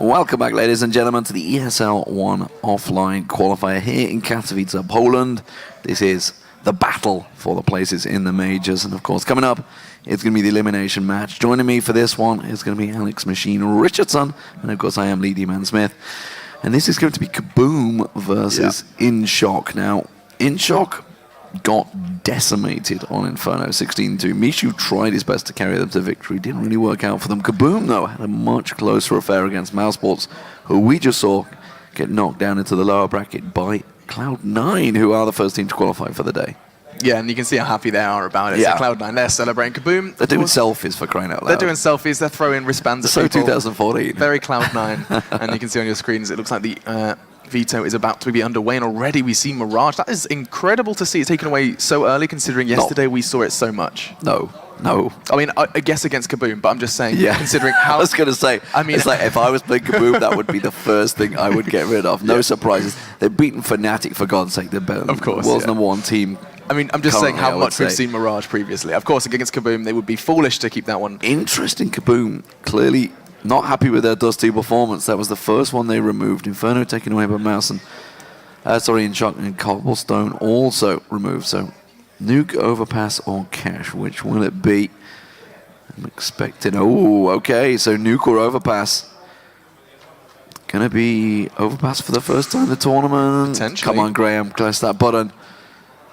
Welcome back, ladies and gentlemen, to the ESL 1 offline qualifier here in Katowice, Poland. This is the battle for the places in the majors, and of course, coming up, it's going to be the elimination match. Joining me for this one is going to be Alex Machine Richardson, and of course, I am Lee D-Man Smith. And this is going to be KaBuM versus INSHOCK. Now, INSHOCK got decimated on Inferno 16-2. Mishu tried his best to carry them to victory. Didn't really work out for them. KaBuM, though, had a much closer affair against Mousesports, who we just saw get knocked down into the lower bracket by Cloud9, who are the first team to qualify for the day. Yeah, and you can see how happy they are about it. Yeah. So Cloud9, they're celebrating. KaBuM, They're doing selfies for crying out loud. they're doing selfies, they're throwing wristbands at So people. 2014. Very Cloud9. And you can see on your screens, it looks like the veto is about to be underway, and already we see Mirage. That is incredible to see it taken away so early, considering yesterday we saw it so much. No. I mean, I guess against KaBuM, but I'm just saying, considering how... I was going to say, I mean, it's like if I was playing KaBuM, that would be the first thing I would get rid of. No surprises. They've beaten Fnatic, for God's sake. They're better. Of course, world's #1 team. I mean, I'm just saying how much we've seen Mirage previously. Of course, against KaBuM, they would be foolish to keep that one. Interesting, KaBuM. Clearly not happy with their Dust 2 performance. That was the first one they removed. Inferno taken away by Mouse and... INSHOCK and Cobblestone also removed. So, Nuke, Overpass, or Cash, which will it be? I'm expecting... Oh, okay. So, Nuke or Overpass. Gonna be Overpass for the first time in the tournament. Potentially. Come on, Graham, press that button.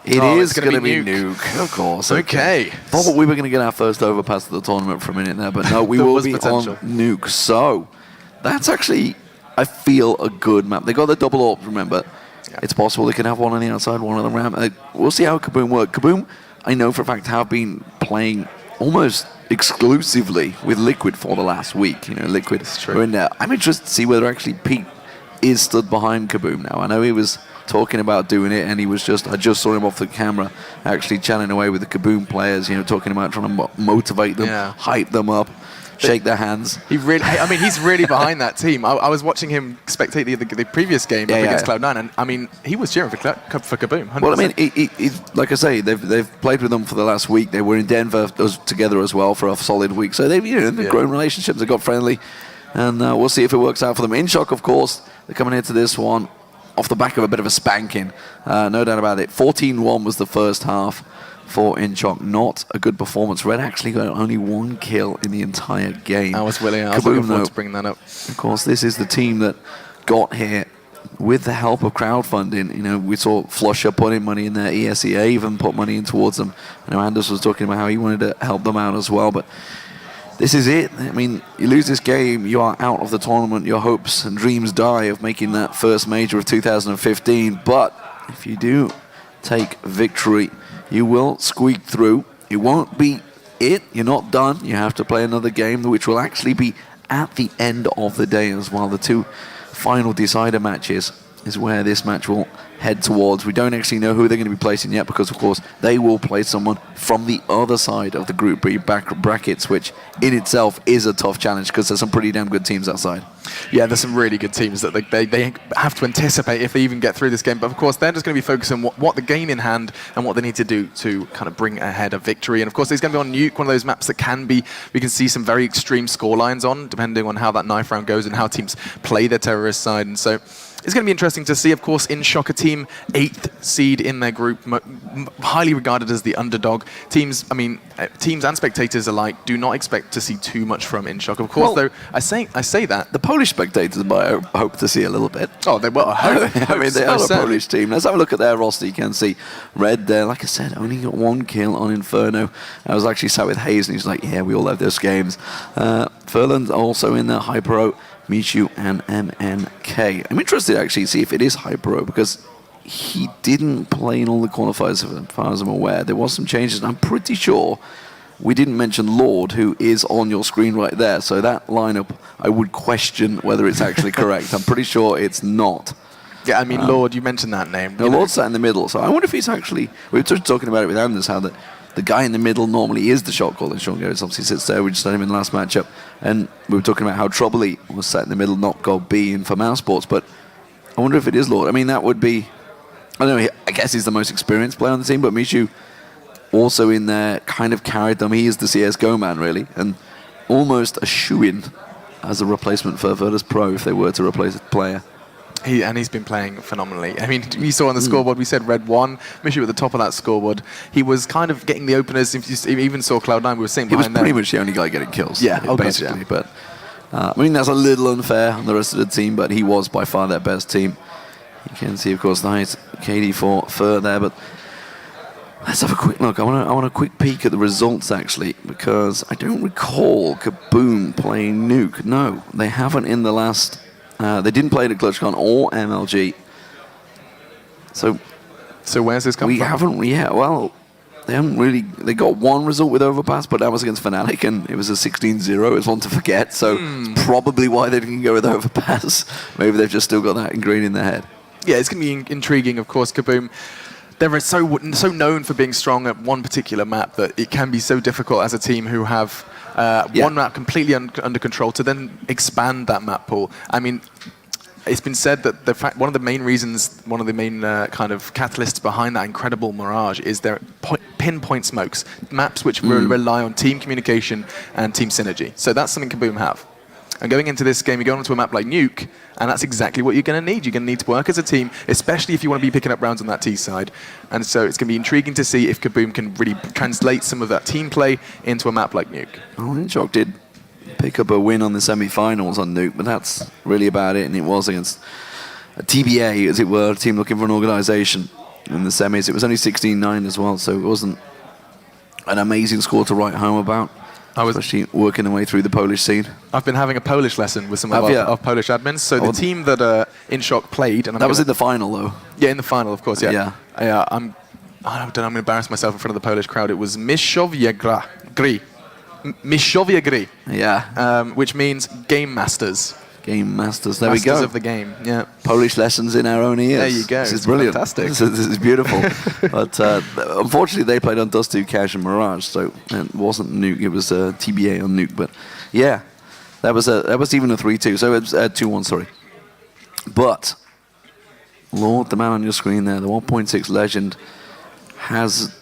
It is going to be Nuke, of course. Okay. Thought we were going to get our first Overpass of the tournament for a minute there, but no, we will be potential on Nuke. So, that's actually, I feel, a good map. They got the double orbs, remember? Yeah. It's possible they can have one on the outside, one on the ramp. We'll see how KaBuM work. KaBuM, I know for a fact, have been playing almost exclusively with Liquid for the last week. You know, Liquid are in there. I'm interested to see whether actually Pete is stood behind KaBuM now. I know he was talking about doing it, and he was I just saw him off the camera actually chatting away with the KaBuM players, you know, talking about trying to motivate them, hype them up, shake their hands. He really, I mean, he's really behind that team. I was watching him spectate the previous game against Cloud9, and I mean, he was cheering for KaBuM. 100%. Well, I mean, like I say, they've played with them for the last week. They were in Denver together as well for a solid week, so they've grown relationships. They got friendly, and we'll see if it works out for them. INSHOCK, of course, they're coming into this one off the back of a bit of a spanking, no doubt about it. 14-1 was the first half for INSHOCK. Not a good performance. Red actually got only 1 kill in the entire game. I was looking forward to bring that up. Of course, this is the team that got here with the help of crowdfunding. You know, we saw Flusher putting money in there. ESEA even put money in towards them. I know Anders was talking about how he wanted to help them out as well, but this is it. I mean, you lose this game, you are out of the tournament. Your hopes and dreams die of making that first major of 2015. But if you do take victory, you will squeak through. It won't be it. You're not done. You have to play another game, which will actually be at the end of the day as well. The 2 final decider matches is where this match will head towards. We don't actually know who they're going to be placing yet, because of course they will play someone from the other side of the Group B brackets, which in itself is a tough challenge because there's some pretty damn good teams outside. Yeah, there's some really good teams that they have to anticipate if they even get through this game. But of course, they're just going to be focusing on what the game in hand and what they need to do to kind of bring ahead a victory. And of course, it's going to be on Nuke, one of those maps that we can see some very extreme score lines on, depending on how that knife round goes and how teams play their terrorist side. And so it's going to be interesting to see. Of course, INSHOCK, a team 8th seed in their group, highly regarded as the underdog. Teams and spectators alike do not expect to see too much from INSHOCK. Of course, though, I say that. The Polish spectators might hope to see a little bit. Oh, they will. I mean, they are a Polish team. Let's have a look at their roster. You can see Red there, like I said, only got 1 kill on Inferno. I was actually sat with Hayes, and he's like, yeah, we all have those games. Furland's also in there, Hypero, Michu, and MNK. I'm interested to actually see if it is Hypero, because he didn't play in all the qualifiers as far as I'm aware. There was some changes, and I'm pretty sure we didn't mention Lord, who is on your screen right there. So that lineup, I would question whether it's actually correct. I'm pretty sure it's not. Yeah, I mean, Lord, you mentioned that name. No, Lord sat in the middle, so I wonder if he's actually... We were just talking about it with Anders, how the guy in the middle normally is the shot caller. Sean Garrett obviously sits there. We just had him in the last matchup. And we were talking about how Troubley was sat in the middle, not gold B in for Mousesports. But I wonder if it is Lord. I mean, that would be... I don't know, I guess he's the most experienced player on the team, but Michu also in there kind of carried them. He is the CSGO man, really, and almost a shoo-in as a replacement for Virtus Pro if they were to replace a player. He's been playing phenomenally. I mean, we saw on the scoreboard, we said Red 1, Mishu at the top of that scoreboard. He was kind of getting the openers. If you even saw Cloud9, we were seeing behind He was pretty much the only guy getting kills. Yeah, basically. But I mean, that's a little unfair on the rest of the team, but he was by far their best team. You can see, of course, nice KD for Fur there, but let's have a quick look. I want a quick peek at the results, actually, because I don't recall KaBuM playing Nuke. No, they haven't in the last... they didn't play it at ClutchCon or MLG. So where's this coming from? We haven't... Yeah, well, they haven't really... They got one result with Overpass, but that was against Fnatic, and it was a 16-0. It's one to forget, so it's probably why they didn't go with Overpass. Maybe they've just still got that ingrained in their head. Yeah, it's going to be intriguing, of course. KaBuM, they're so known for being strong at one particular map that it can be so difficult as a team who have one map completely under control to then expand that map pool. I mean, it's been said that one of the main reasons, one of the main kind of catalysts behind that incredible Mirage is their pinpoint smokes, maps which rely on team communication and team synergy. So that's something KaBuM have. And going into this game, you go onto a map like Nuke, and that's exactly what you're going to need. You're going to need to work as a team, especially if you want to be picking up rounds on that T side. And so it's going to be intriguing to see if KaBuM can really translate some of that team play into a map like Nuke. Well, INSHOCK did pick up a win on the semi-finals on Nuke, but that's really about it. And it was against a TBA, as it were, a team looking for an organization in the semis. It was only 16-9 as well, so it wasn't an amazing score to write home about. Especially working their way through the Polish scene. I've been having a Polish lesson with some of our Polish admins. So the team that INSHOK played... And that was in the final, though. Yeah, in the final, of course, yeah. Yeah. I'm going to embarrass myself in front of the Polish crowd. It was Mistrzowia Gry. Mistrzowia Gry. Yeah. Which means Game Masters. Game Masters. There we go. Masters of the game, yeah. Polish lessons in our own ears. There you go. This is brilliant. Fantastic. This is beautiful. But unfortunately, they played on Dust 2, Cash, and Mirage, so it wasn't Nuke. It was a TBA on Nuke. But yeah, that was even a 3-2. So it was 2-1. Sorry. But Lord, the man on your screen there, the 1.6 legend, has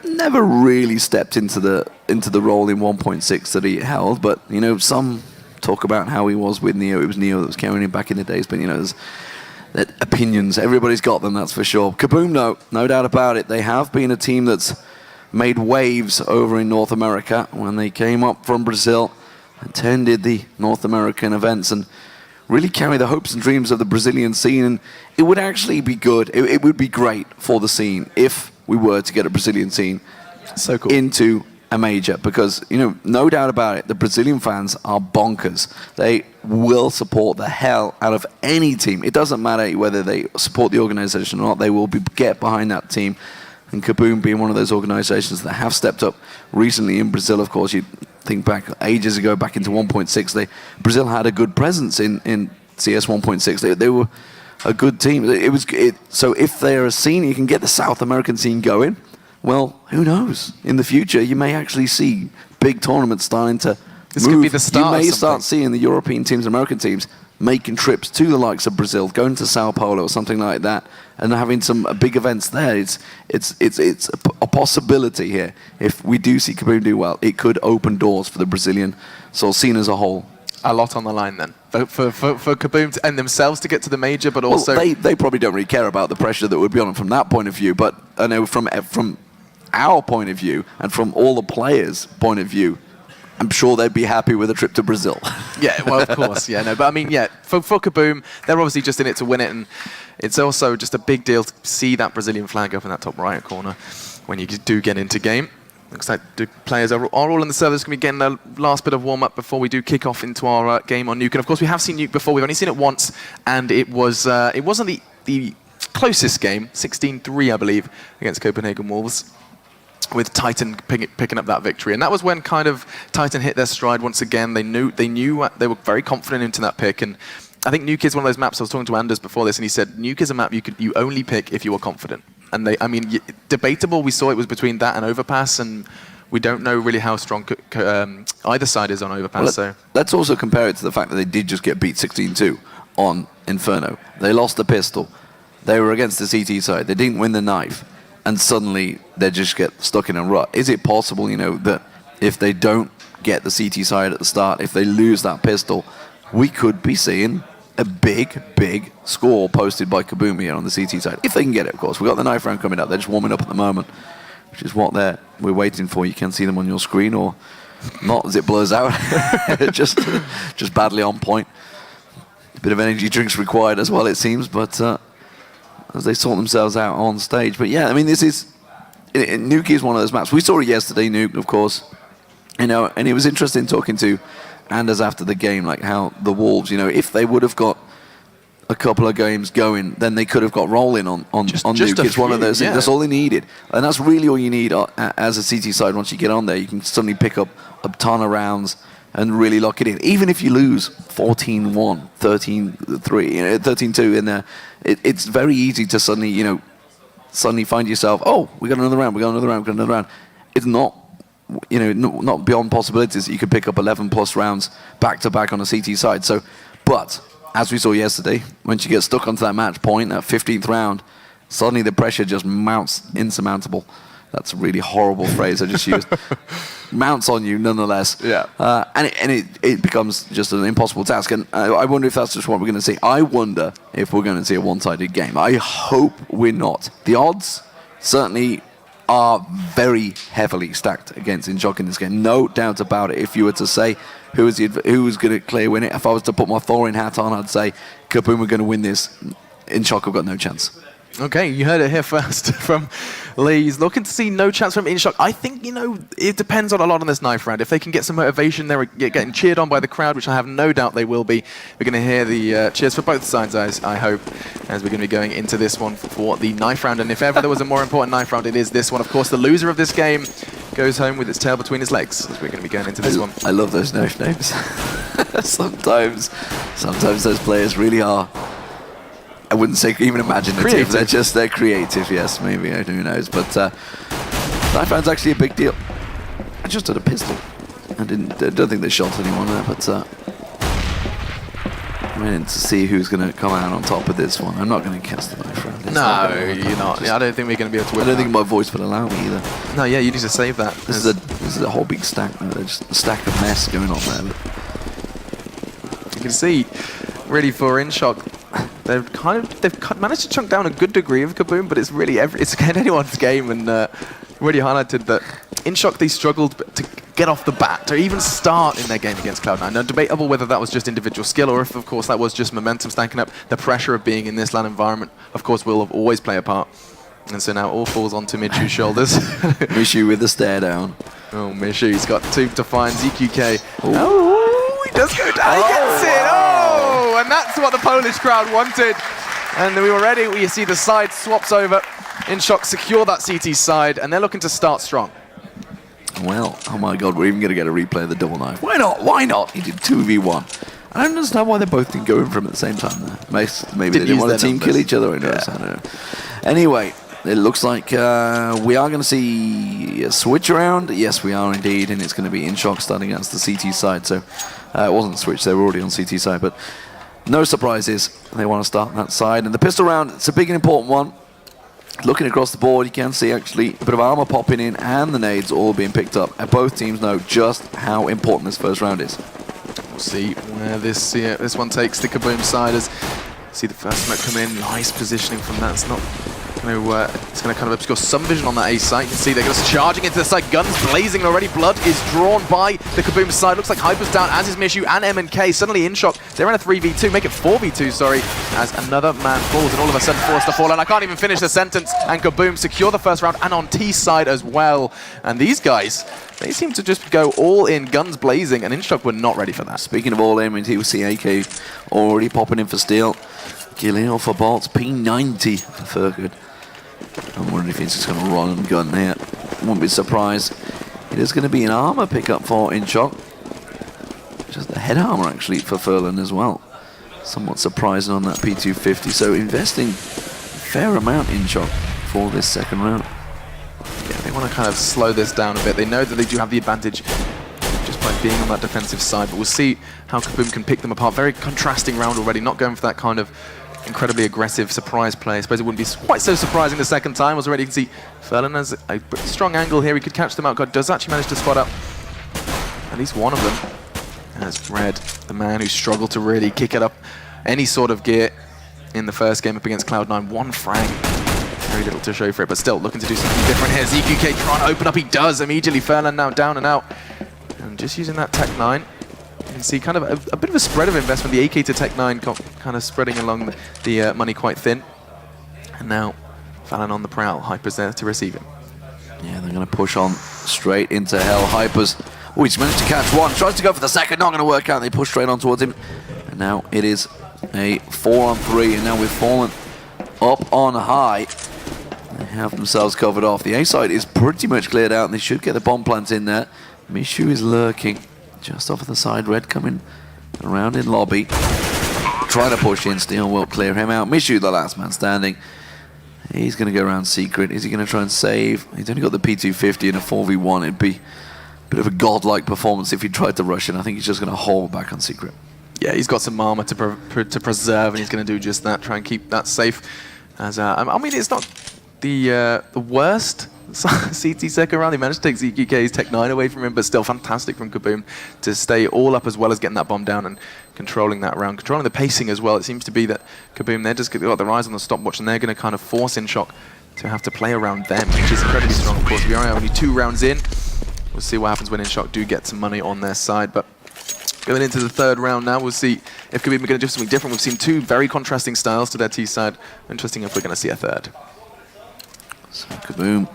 never really stepped into the role in 1.6 that he held. But you know, some talk about how he was with Neo. It was Neo that was carrying him back in the days, but you know, there's opinions. Everybody's got them, that's for sure. KaBuM, no doubt about it. They have been a team that's made waves over in North America when they came up from Brazil, attended the North American events, and really carry the hopes and dreams of the Brazilian scene. And it would actually be good. It would be great for the scene if we were to get a Brazilian scene so cool. into a major, because, you know, no doubt about it, the Brazilian fans are bonkers. They will support the hell out of any team. It doesn't matter whether they support the organization or not, they will get behind that team. And KaBuM being one of those organizations that have stepped up recently in Brazil, of course, you think back ages ago, back into 1.6, Brazil had a good presence in CS 1.6. They were a good team. So if they're a scene, you can get the South American scene going. Well, who knows? In the future, you may actually see big tournaments starting to This move. could be the start. You may start seeing the European teams, American teams, making trips to the likes of Brazil, going to Sao Paulo or something like that, and having some big events there. It's a possibility here. If we do see KaBuM do well, it could open doors for the Brazilian scene as a whole. A lot on the line then for KaBuM and themselves to get to the major, but also they probably don't really care about the pressure that would be on them from that point of view. But I know from our point of view and from all the players' point of view, I'm sure they'd be happy with a trip to Brazil. Yeah, well, of course, yeah, no, but I mean, yeah, for KaBuM, they're obviously just in it to win it, and it's also just a big deal to see that Brazilian flag up in that top right corner when you do get into game. Looks like the players are all in the server. There's going to be getting a last bit of warm-up before we do kick off into our game on Nuke. And of course, we have seen Nuke before. We've only seen it once, and it wasn't the closest game, 16-3, I believe, against Copenhagen Wolves, with Titan picking up that victory. And that was when kind of Titan hit their stride once again. They knew they were very confident into that pick. And I think Nuke is one of those maps. I was talking to Anders before this, and he said Nuke is a map you only pick if you are confident. And I mean, debatable. We saw it was between that and Overpass, and we don't know really how strong either side is on Overpass. Well, let's also compare it to the fact that they did just get beat 16-2 on Inferno. They lost the pistol. They were against the CT side. They didn't win the knife. And suddenly they just get stuck in a rut. Is it possible, you know, that if they don't get the CT side at the start, if they lose that pistol, we could be seeing a big score posted by KaBuM here on the CT side. If they can get it, of course. We've got the knife round coming up. They're just warming up at the moment, which is what we're waiting for. You can see them on your screen, or not as it blurs out. just badly on point. A bit of energy drinks required as well, it seems, but as they sort themselves out on stage. But yeah, I mean, Nuke is one of those maps. We saw it yesterday, Nuke, of course. And it was interesting talking to Anders after the game, like how the Wolves, if they would have got a couple of games going, then they could have got rolling on Nuke. It's one of those things. That's all they needed. And that's really all you need as a CT side. Once you get on there, you can suddenly pick up a ton of rounds and really lock it in. Even if you lose 14-1, 13-3, 13-2 in there, it's very easy to suddenly find yourself, oh, we got another round. It's not, not beyond possibilities that you could pick up 11+ rounds back-to-back on a CT side. So, but as we saw yesterday, once you get stuck onto that match point, that 15th round, suddenly the pressure just mounts insurmountable. That's a really horrible phrase I just used. Mounts on you nonetheless. Yeah. And it becomes just an impossible task. And I wonder if that's just what we're going to see. I wonder if we're going to see a one-sided game. I hope we're not. The odds certainly are very heavily stacked against INSHOCK in this game. No doubt about it. If you were to say who was going to clear win it, if I was to put my Thorin hat on, I'd say KaBuM are going to win this. INSHOCK have got no chance. Okay, you heard it here first from Lee. He's looking to see no chance from INSHOCK. I think, it depends on a lot on this knife round. If they can get some motivation, they're getting cheered on by the crowd, which I have no doubt they will be. We're going to hear the cheers for both sides, I hope, as we're going to be going into this one for the knife round. And if ever there was a more important knife round, it is this one. Of course, the loser of this game goes home with its tail between his legs, as we're going to be going into this one. I love those knife names. Sometimes those players really are, I wouldn't say even imaginative. Creative. They're creative, yes, maybe, who knows. But knife round's actually a big deal. I just had a pistol. I don't think they shot anyone there, but I'm in to see who's going to come out on top of this one. I'm not going to cast the knife round. No, you're not. I don't think we're going to be able to win. I don't think my voice would allow me either. No, yeah, you need to save that. This is a whole big stack. There's just a stack of mess going on there. You can see, really, for INSHOCK, they've managed to chunk down a good degree of KaBuM, but it's really it's again anyone's game, and really highlighted that INSHOCK, they struggled to get off the bat, to even start in their game against Cloud9. Now, debatable whether that was just individual skill, or if, of course, that was just momentum stacking up. The pressure of being in this LAN environment, of course, will always play a part. And so now all falls onto Mishu's shoulders. Mishu with the stare down. Oh, Mishu, he's got 2 to find. ZQK. Oh, he does go down. He gets it. Oh, and that's what the Polish crowd wanted. And we were ready. We see the side swaps over. INSHOCK secure that CT side, and they're looking to start strong. Well, oh my God, we're even going to get a replay of the double knife. Why not? Why not? He did 2v1. I don't understand why they both didn't go in for him at the same time there. Maybe they didn't want to team kill each other. I don't know. Anyway, it looks like we are going to see a switch around. Yes, we are indeed, and it's going to be INSHOCK starting against the CT side. So it wasn't a switch, they were already on CT side, but no surprises. They want to start on that side. And the pistol round, it's a big and important one. Looking across the board, you can see actually a bit of armor popping in and the nades all being picked up. And both teams know just how important this first round is. We'll see where this one takes the KaBuM side. As see the first smoke come in, nice positioning from that. It's not it's going to kind of obscure some vision on that A site. You can see they're just charging into the side, guns blazing already. Blood is drawn by the KaBuM side. Looks like Hyper's down, as is Mishu and MNK. Suddenly INSHOCK, they're in a 3v2, make it 4v2, sorry, as another man falls, and all of a sudden forced to fall. And I can't even finish the sentence, and KaBuM secure the first round, and on T side as well. And these guys, they seem to just go all in, guns blazing, and INSHOCK were not ready for that. Speaking of all in, we see AK already popping in for Steel. Gillian for Bolts, P90 for Fergood. I'm wondering if he's just going to run and gun here. Wouldn't be surprised. It is going to be an armor pickup for INSHOCK. Just the head armor actually for Furlan as well. Somewhat surprising on that P250. So investing a fair amount INSHOCK for this second round. Yeah, they want to kind of slow this down a bit. They know that they do have the advantage just by being on that defensive side. But we'll see how KaBuM can pick them apart. Very contrasting round already. Not going for that kind of incredibly aggressive surprise play. I suppose it wouldn't be quite so surprising the second time. Was already, you can see Furlan has a strong angle here. He could catch them out. God does actually manage to spot up at least one of them. As Red, the man who struggled to really kick it up any sort of gear in the first game up against Cloud9. One frag, very little to show for it, but still looking to do something different here. ZQK trying to open up, he does immediately. Furlan now down and out. And just using that Tech 9, you can see kind of a bit of a spread of investment. The AK to Tech 9 kind of spreading along the money quite thin. And now Fallon on the prowl, Hyper's there to receive him. Yeah, they're going to push on straight into hell. Hyper's, oh, he's managed to catch one, tries to go for the second, not going to work out. They push straight on towards him. And now it is a 4-on-3, and now we've fallen up on high. They have themselves covered off. The A side is pretty much cleared out, and they should get the bomb plant in there. Mishu is lurking just off of the side. Red coming around in lobby. Trying to push in, Steel will clear him out. Mishu, the last man standing. He's going to go around secret. Is he going to try and save? He's only got the P250 in a 4v1. It'd be a bit of a godlike performance if he tried to rush in. I think he's just going to hold back on secret. Yeah, he's got some armor to preserve, and he's going to do just that. Try and keep that safe. As I mean, it's not the worst CT second round. They managed to take ZQK's Tech 9 away from him, but still fantastic from KaBuM to stay all up as well as getting that bomb down and controlling that round, controlling the pacing as well. It seems to be that KaBuM, they're just got their eyes on the stopwatch, and they're going to kind of force INSHOCK to have to play around them, which is incredibly strong. Of course, we are only 2 rounds in. We'll see what happens when INSHOCK do get some money on their side, but going into the 3rd round now, we'll see if KaBuM are going to do something different. We've seen 2 very contrasting styles to their T side. Interesting if we're going to see a 3rd. So KaBuM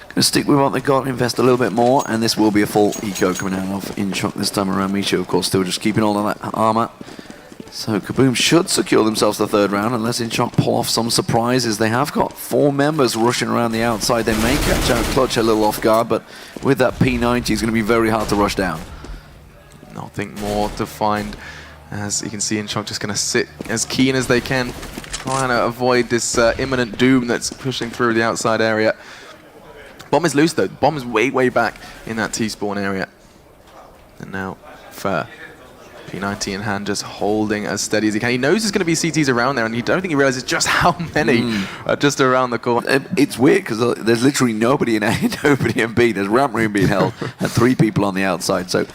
going to stick with what they got, invest a little bit more, and this will be a full eco coming out of INSHOCK this time around. Mishu, of course, still just keeping all of that armor. So KaBuM should secure themselves the 3rd round unless INSHOCK pull off some surprises. They have got 4 members rushing around the outside. They may catch out Clutch a little off guard, but with that P90, it's going to be very hard to rush down. Nothing more to find. As you can see, INSHOCK just going to sit as keen as they can, trying to avoid this imminent doom that's pushing through the outside area. Bomb is loose though. Bomb is way, way back in that T-spawn area. And now Fur, P90 in hand, just holding as steady as he can. He knows there's going to be CTs around there, and he don't think he realizes just how many are just around the corner. It's weird because there's literally nobody in A, nobody in B. There's ramp room being held, and 3 people on the outside. So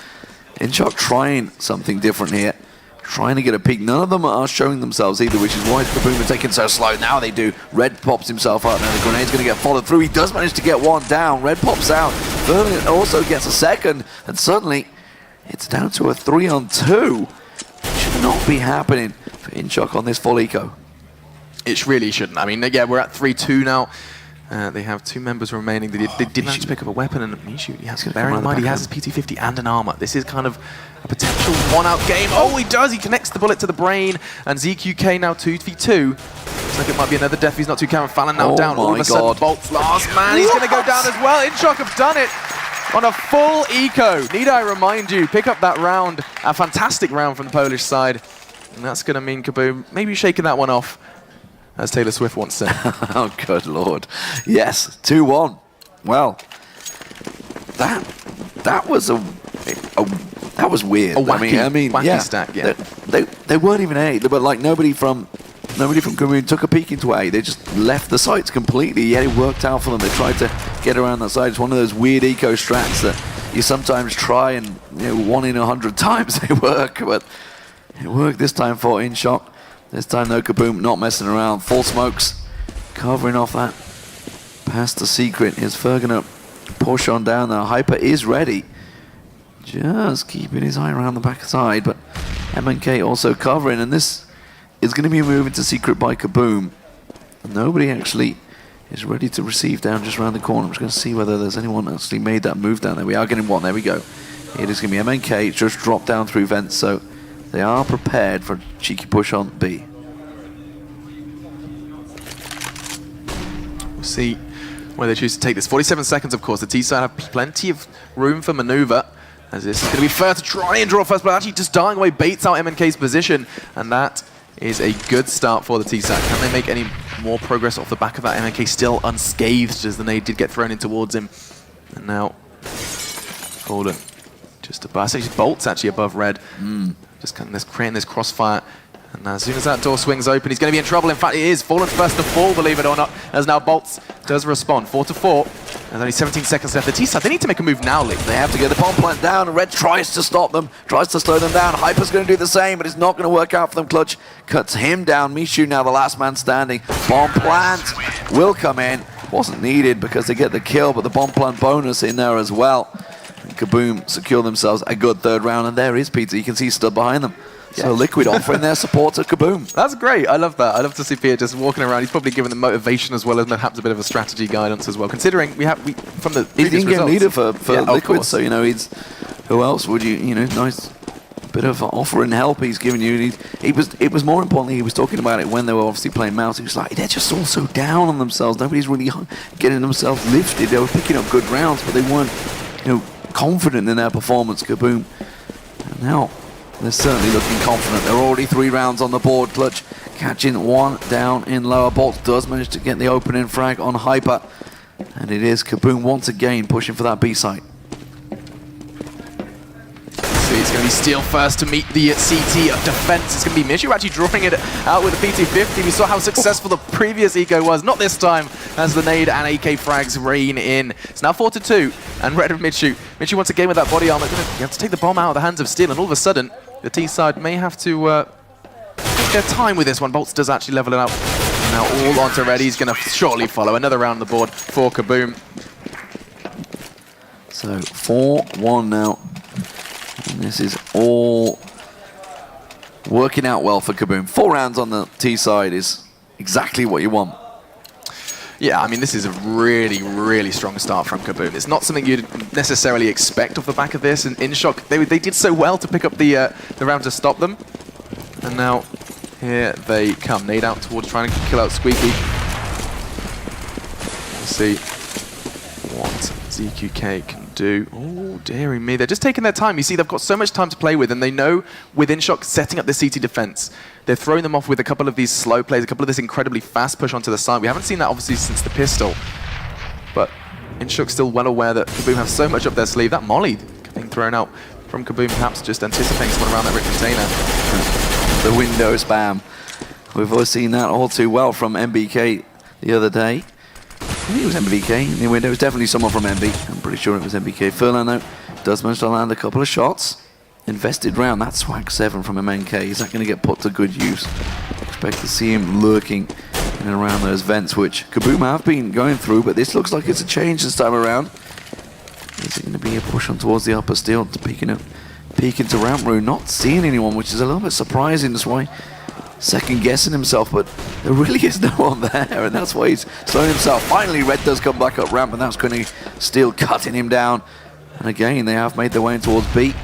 INSHOCK trying something different here, trying to get a peek. None of them are showing themselves either, which is why KaBuM are taking so slow. Now they do. Red pops himself out. Now the grenade's going to get followed through. He does manage to get one down. Red pops out. Verlin also gets a second, and suddenly it's down to a 3-on-2. Should not be happening for INSHOCK on this full eco. It really shouldn't. I mean, yeah, we're at 3-2 now. They have 2 members remaining. They did manage to pick up a weapon, and Mishu, he has to bear in mind he has his PT50 and an armor. This is kind of a potential 1-out game. Oh, he does! He connects the bullet to the brain, and ZQK now 2v2. Looks like it might be another death. He's not too careful. Fallon now down. All of a sudden, Bolt's last man. He's going to go down as well. INSHOCK have done it on a full eco. Need I remind you, pick up that round. A fantastic round from the Polish side. And that's going to mean KaBuM maybe shaking that one off, as Taylor Swift once said. Oh, good lord. Yes, 2-1. Well, that was that was weird. A wacky, I mean, wacky yeah, stack, yeah. They weren't even A, but like nobody from KaBuM took a peek into A. They just left the sites completely. Yet it worked out for them. They tried to get around that side. It's one of those weird eco strats that you sometimes try, and 1 in 100 times they work, but it worked this time for INSHOCK. This time though, KaBuM not messing around. Full smokes, covering off that past the secret. Is Fer gonna push on down there? Hyper is ready. Just keeping his eye around the back side, but MNK also covering, and this is going to be a move into secret by KaBuM. Nobody actually is ready to receive down just around the corner. I'm just going to see whether there's anyone actually made that move down there. We are getting one. There we go. It is going to be MNK. Just dropped down through vents, so they are prepared for a cheeky push on B. We'll see where they choose to take this. 47 seconds, of course. The T-side have plenty of room for maneuver, as this is going to be Fer to try and draw first, but actually just dying away baits out MNK's position, and that is a good start for the T-side. Can they make any more progress off the back of that? MNK still unscathed, as the nade did get thrown in towards him. And now Golden just above. Actually, Bolt's actually above Red. Just kind of creating this crossfire. And as soon as that door swings open, he's going to be in trouble. In fact, he is. Fallen first to fall, believe it or not, as now Bolts does respond. 4-4. There's only 17 seconds left. The T-side, they need to make a move now, Lee. They have to get the bomb plant down, and Red tries to stop them, tries to slow them down. Hyper's going to do the same, but it's not going to work out for them. Clutch cuts him down. Mishu now the last man standing. Bomb plant will come in. Wasn't needed because they get the kill, but the bomb plant bonus in there as well. And KaBuM secure themselves a good third round, and there is Peter. You can see stood behind them. So Liquid offering their support to KaBuM. That's great. I love that. I love to see Peter just walking around. He's probably given them motivation as well as perhaps a bit of a strategy guidance as well. Considering we from the he's previous in-game leader for yeah, Liquid, so he's who else would you nice bit of offering help he's giving you. It was more importantly he was talking about it when they were obviously playing Mouse. He was like they're just all so down on themselves. Nobody's really getting themselves lifted. They were picking up good rounds, but they weren't confident in their performance. KaBuM, and now they're certainly looking confident. They're already 3 rounds on the board. Clutch catching 1 down in lower. Bolts does manage to get the opening frag on Hyper. And it is KaBuM once again pushing for that B site. See, it's going to be Steel first to meet the CT of defense. It's going to be Mishu actually drawing it out with the PT-50. We saw how successful the previous eco was. Not this time, as the nade and AK frags rain in. It's now 4-2, and Red of Mishu. Mishu wants a game with that body armor. You have to take the bomb out of the hands of Steel, and all of a sudden, the T side may have to take their time with this one. Bolts does actually level it out. Now all onto Red. He's going to shortly follow. Another round on the board for KaBuM. So 4-1 now. And this is all working out well for KaBuM. 4 rounds on the T side is exactly what you want. Yeah, I mean, this is a really, really strong start from KaBuM. It's not something you'd necessarily expect off the back of this. And INSHOCK, they did so well to pick up the round to stop them. And now, here they come. Nade out towards trying to kill out Squeaky. Let's see what ZQK can do. Oh, dearie me. They're just taking their time. You see, they've got so much time to play with, and they know with INSHOCK setting up the CT defense, they're throwing them off with a couple of these slow plays, a couple of this incredibly fast push onto the side. We haven't seen that, obviously, since the pistol. But INSHOCK's still well aware that KaBuM have so much up their sleeve. That molly being thrown out from KaBuM, perhaps just anticipating someone around that rip container. The window spam. We've all seen that all too well from MBK the other day. I think it was MBK in the window. It was definitely someone from MB. I'm pretty sure it was MBK. Furlan, though, does manage to land a couple of shots. Invested round. That swag 7 from MNK. Is that going to get put to good use? Expect to see him lurking in and around those vents, which KaBuM have been going through, but this looks like it's a change this time around. Is it going to be a push on towards the upper steel to peek into ramp room? Not seeing anyone, which is a little bit surprising. That's why second guessing himself, but there really is no one there, and that's why he's slowing himself. Finally, Red does come back up ramp, and that's going to Steel cutting him down. And again, they have made their way in towards B.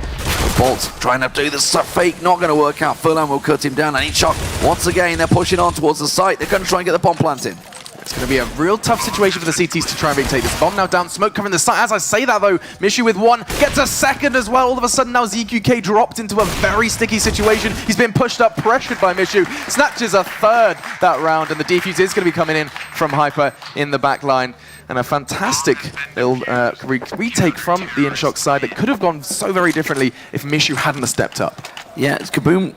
Bolts trying to do the fake, not going to work out. Furlan will cut him down, and INSHOCK once again, they're pushing on towards the site. They're going to try and get the bomb plant in. It's going to be a real tough situation for the CTs to try and retake this bomb. Now down, smoke covering the site. As I say that though, Mishu with 1, gets a second as well. All of a sudden now ZQK dropped into a very sticky situation. He's been pushed up, pressured by Mishu. Snatches a 3rd that round, and the defuse is going to be coming in from Hyper in the back line. And a fantastic little retake from the INSHOCK side that could have gone so very differently if Mishu hadn't have stepped up. Yeah, it's KaBuM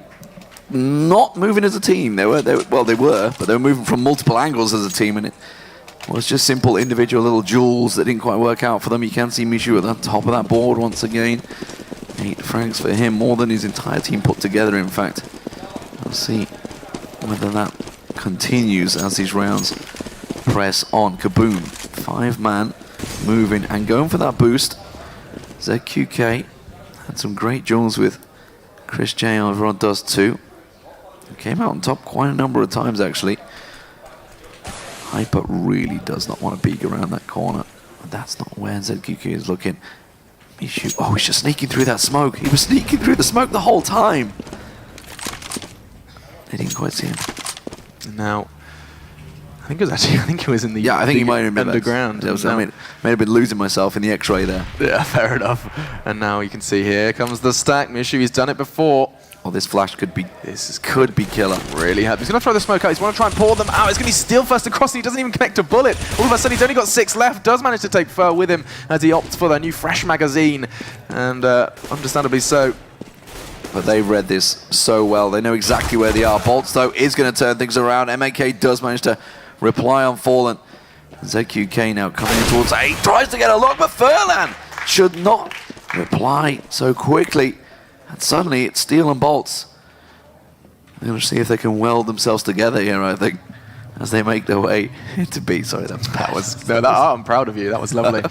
not moving as a team. They were, but they were moving from multiple angles as a team, and it was just simple individual little jewels that didn't quite work out for them. You can see Mishu at the top of that board once again. 8 frags for him, more than his entire team put together, in fact. We'll see whether that continues as these rounds press on. KaBuM, 5-man, moving and going for that boost. ZQK had some great jewels with Chris J. Everyone does too. Came out on top quite a number of times, actually. Hyper really does not want to peek around that corner. But that's not where ZQK is looking. Mishu, oh, he's just sneaking through that smoke. He was sneaking through the smoke the whole time. They didn't quite see him. Now, I think it was in the I think he might have been underground. I may have been losing myself in the X-ray there. Yeah, fair enough. And now you can see here comes the stack. Mishu, he's done it before. Oh, this flash could be killer. Really happy. He's going to throw the smoke out. He's going to try and pour them out. It's going to be Steel first across, and he doesn't even connect a bullet. All of a sudden, he's only got 6 left. Does manage to take Fur with him as he opts for the new fresh magazine, and understandably so. but they've read this so well. They know exactly where they are. Bolts, though, is going to turn things around. MNK does manage to reply on Fallen. ZQK now coming in towards A. Tries to get a lock, but Furlan should not reply so quickly. And suddenly it's Steel and Bolts. They're going to see if they can weld themselves together here, I think, as they make their way into B. Sorry, that was I'm proud of you. That was lovely.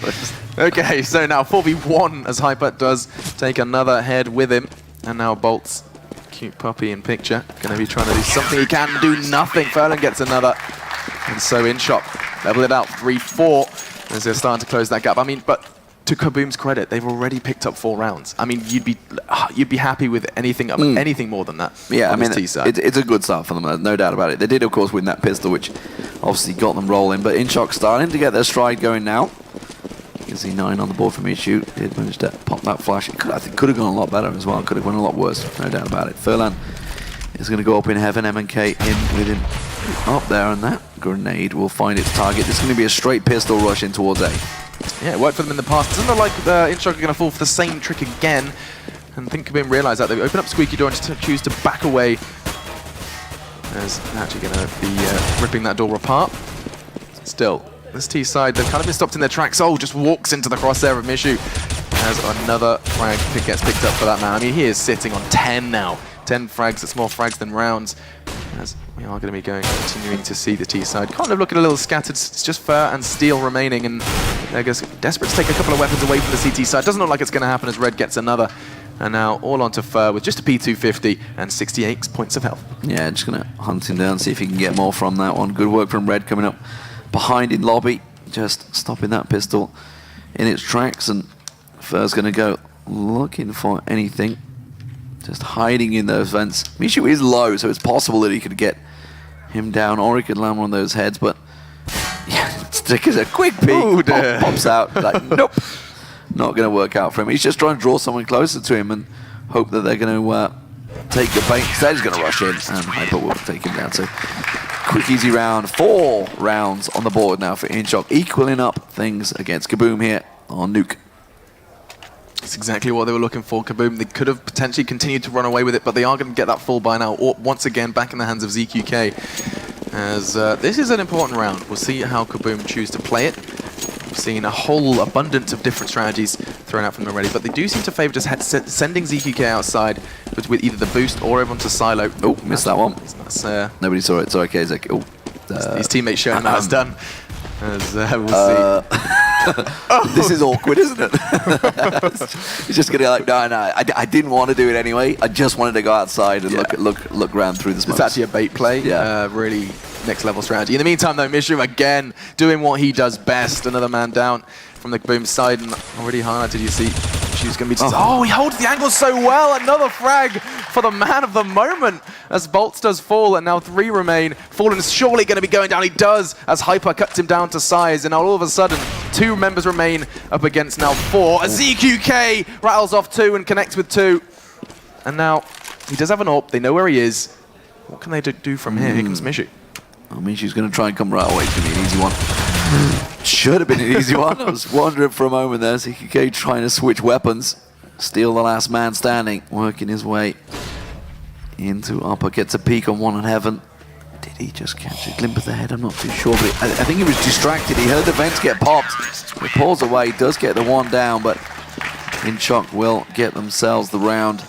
Okay, so now 4v1 as Hyper does take another head with him. And now Bolts, cute puppy in picture, going to be trying to do something he can do. Nothing. Furlan gets another. And so INSHOCK level it out 3-4 as they're starting to close that gap. I mean, but to KaBuM's credit, they've already picked up 4 rounds. I mean, you'd be happy with anything more than that. Yeah, I mean, it's a good start for them, no doubt about it. They did, of course, win that pistol, which obviously got them rolling. But INSHOCK starting to get their stride going now. You can see 9 on the board from Issue. Did manage to pop that flash. I think could have gone a lot better as well. Could have gone a lot worse, no doubt about it. Furlan is going to go up in heaven. MNK in with him up there, and that grenade will find its target. This is going to be a straight pistol rush in towards A. Yeah, it worked for them in the past. Doesn't look like INSHOCK are going to fall for the same trick again. And I think KaBuM realised that. They open up Squeaky Door and just choose to back away. As actually going to be ripping that door apart. Still, this T side, they've kind of been stopped in their tracks. Oh, just walks into the crosshair of Mishu. As another frag gets picked up for that man. I mean, he is sitting on 10 now. 10 frags, that's more frags than rounds. As we are going to be continuing to see the T side kind of looking a little scattered. It's just Fur and Steel remaining, and I guess desperate to take a couple of weapons away from the CT side. Doesn't look like it's going to happen as Red gets another. And now all onto Fur with just a P250 and 68 points of health. Yeah, just going to hunt him down, see if he can get more from that one. Good work from Red coming up behind in lobby, just stopping that pistol in its tracks, and Fur's going to go looking for anything. Just hiding in those vents. Mishu is low, so it's possible that he could get him down, or he could land one of those heads, but yeah, Stick is a quick peek, pops out, like, nope, not going to work out for him. He's just trying to draw someone closer to him and hope that they're going to take the bait. Instead, he's going to rush in, and Hyper will take him down. So, quick, easy round. 4 rounds on the board now for INSHOCK, equaling up things against KaBuM here on Nuke. That's exactly what they were looking for, KaBuM. They could have potentially continued to run away with it, but they are going to get that full buy now, once again back in the hands of ZQK. As this is an important round. We'll see how KaBuM choose to play it. We've seen a whole abundance of different strategies thrown out from them already, but they do seem to favor just sending ZQK outside with either the boost or over onto Silo. Oh, missed that one. Nobody saw it. It's okay, Zach. His teammates showing him how it's done. As we'll see. This is awkward, isn't it? He's just gonna like, no, I didn't want to do it anyway. I just wanted to go outside and look around through the smoke. It's actually a bait play. Yeah, really next level strategy. In the meantime, though, Mishu again doing what he does best. Another man down from the KaBuM side, and already highlighted. You see, she's gonna be. Oh, he holds the angle so well. Another frag for the man of the moment as Bolts does fall, and now 3 remain. Fallen is surely going to be going down. He does as Hyper cuts him down to size, and now all of a sudden 2 members remain up against now 4. As ZQK rattles off 2 and connects with 2, and now he does have an AWP. They know where he is. What can they do from here? Here comes Mishu. Oh, Mishu's going to try and come right away. It's going to be an easy one. Should have been an easy one. I was wondering for a moment there. ZQK trying to switch weapons. Steal the last man standing, working his way into upper, gets a peek on one in heaven. Did he just catch a glimpse of the head? I'm not too sure, but I think he was distracted. He heard the vents get popped. He pulls away, does get the one down, but INSHOCK will get themselves the round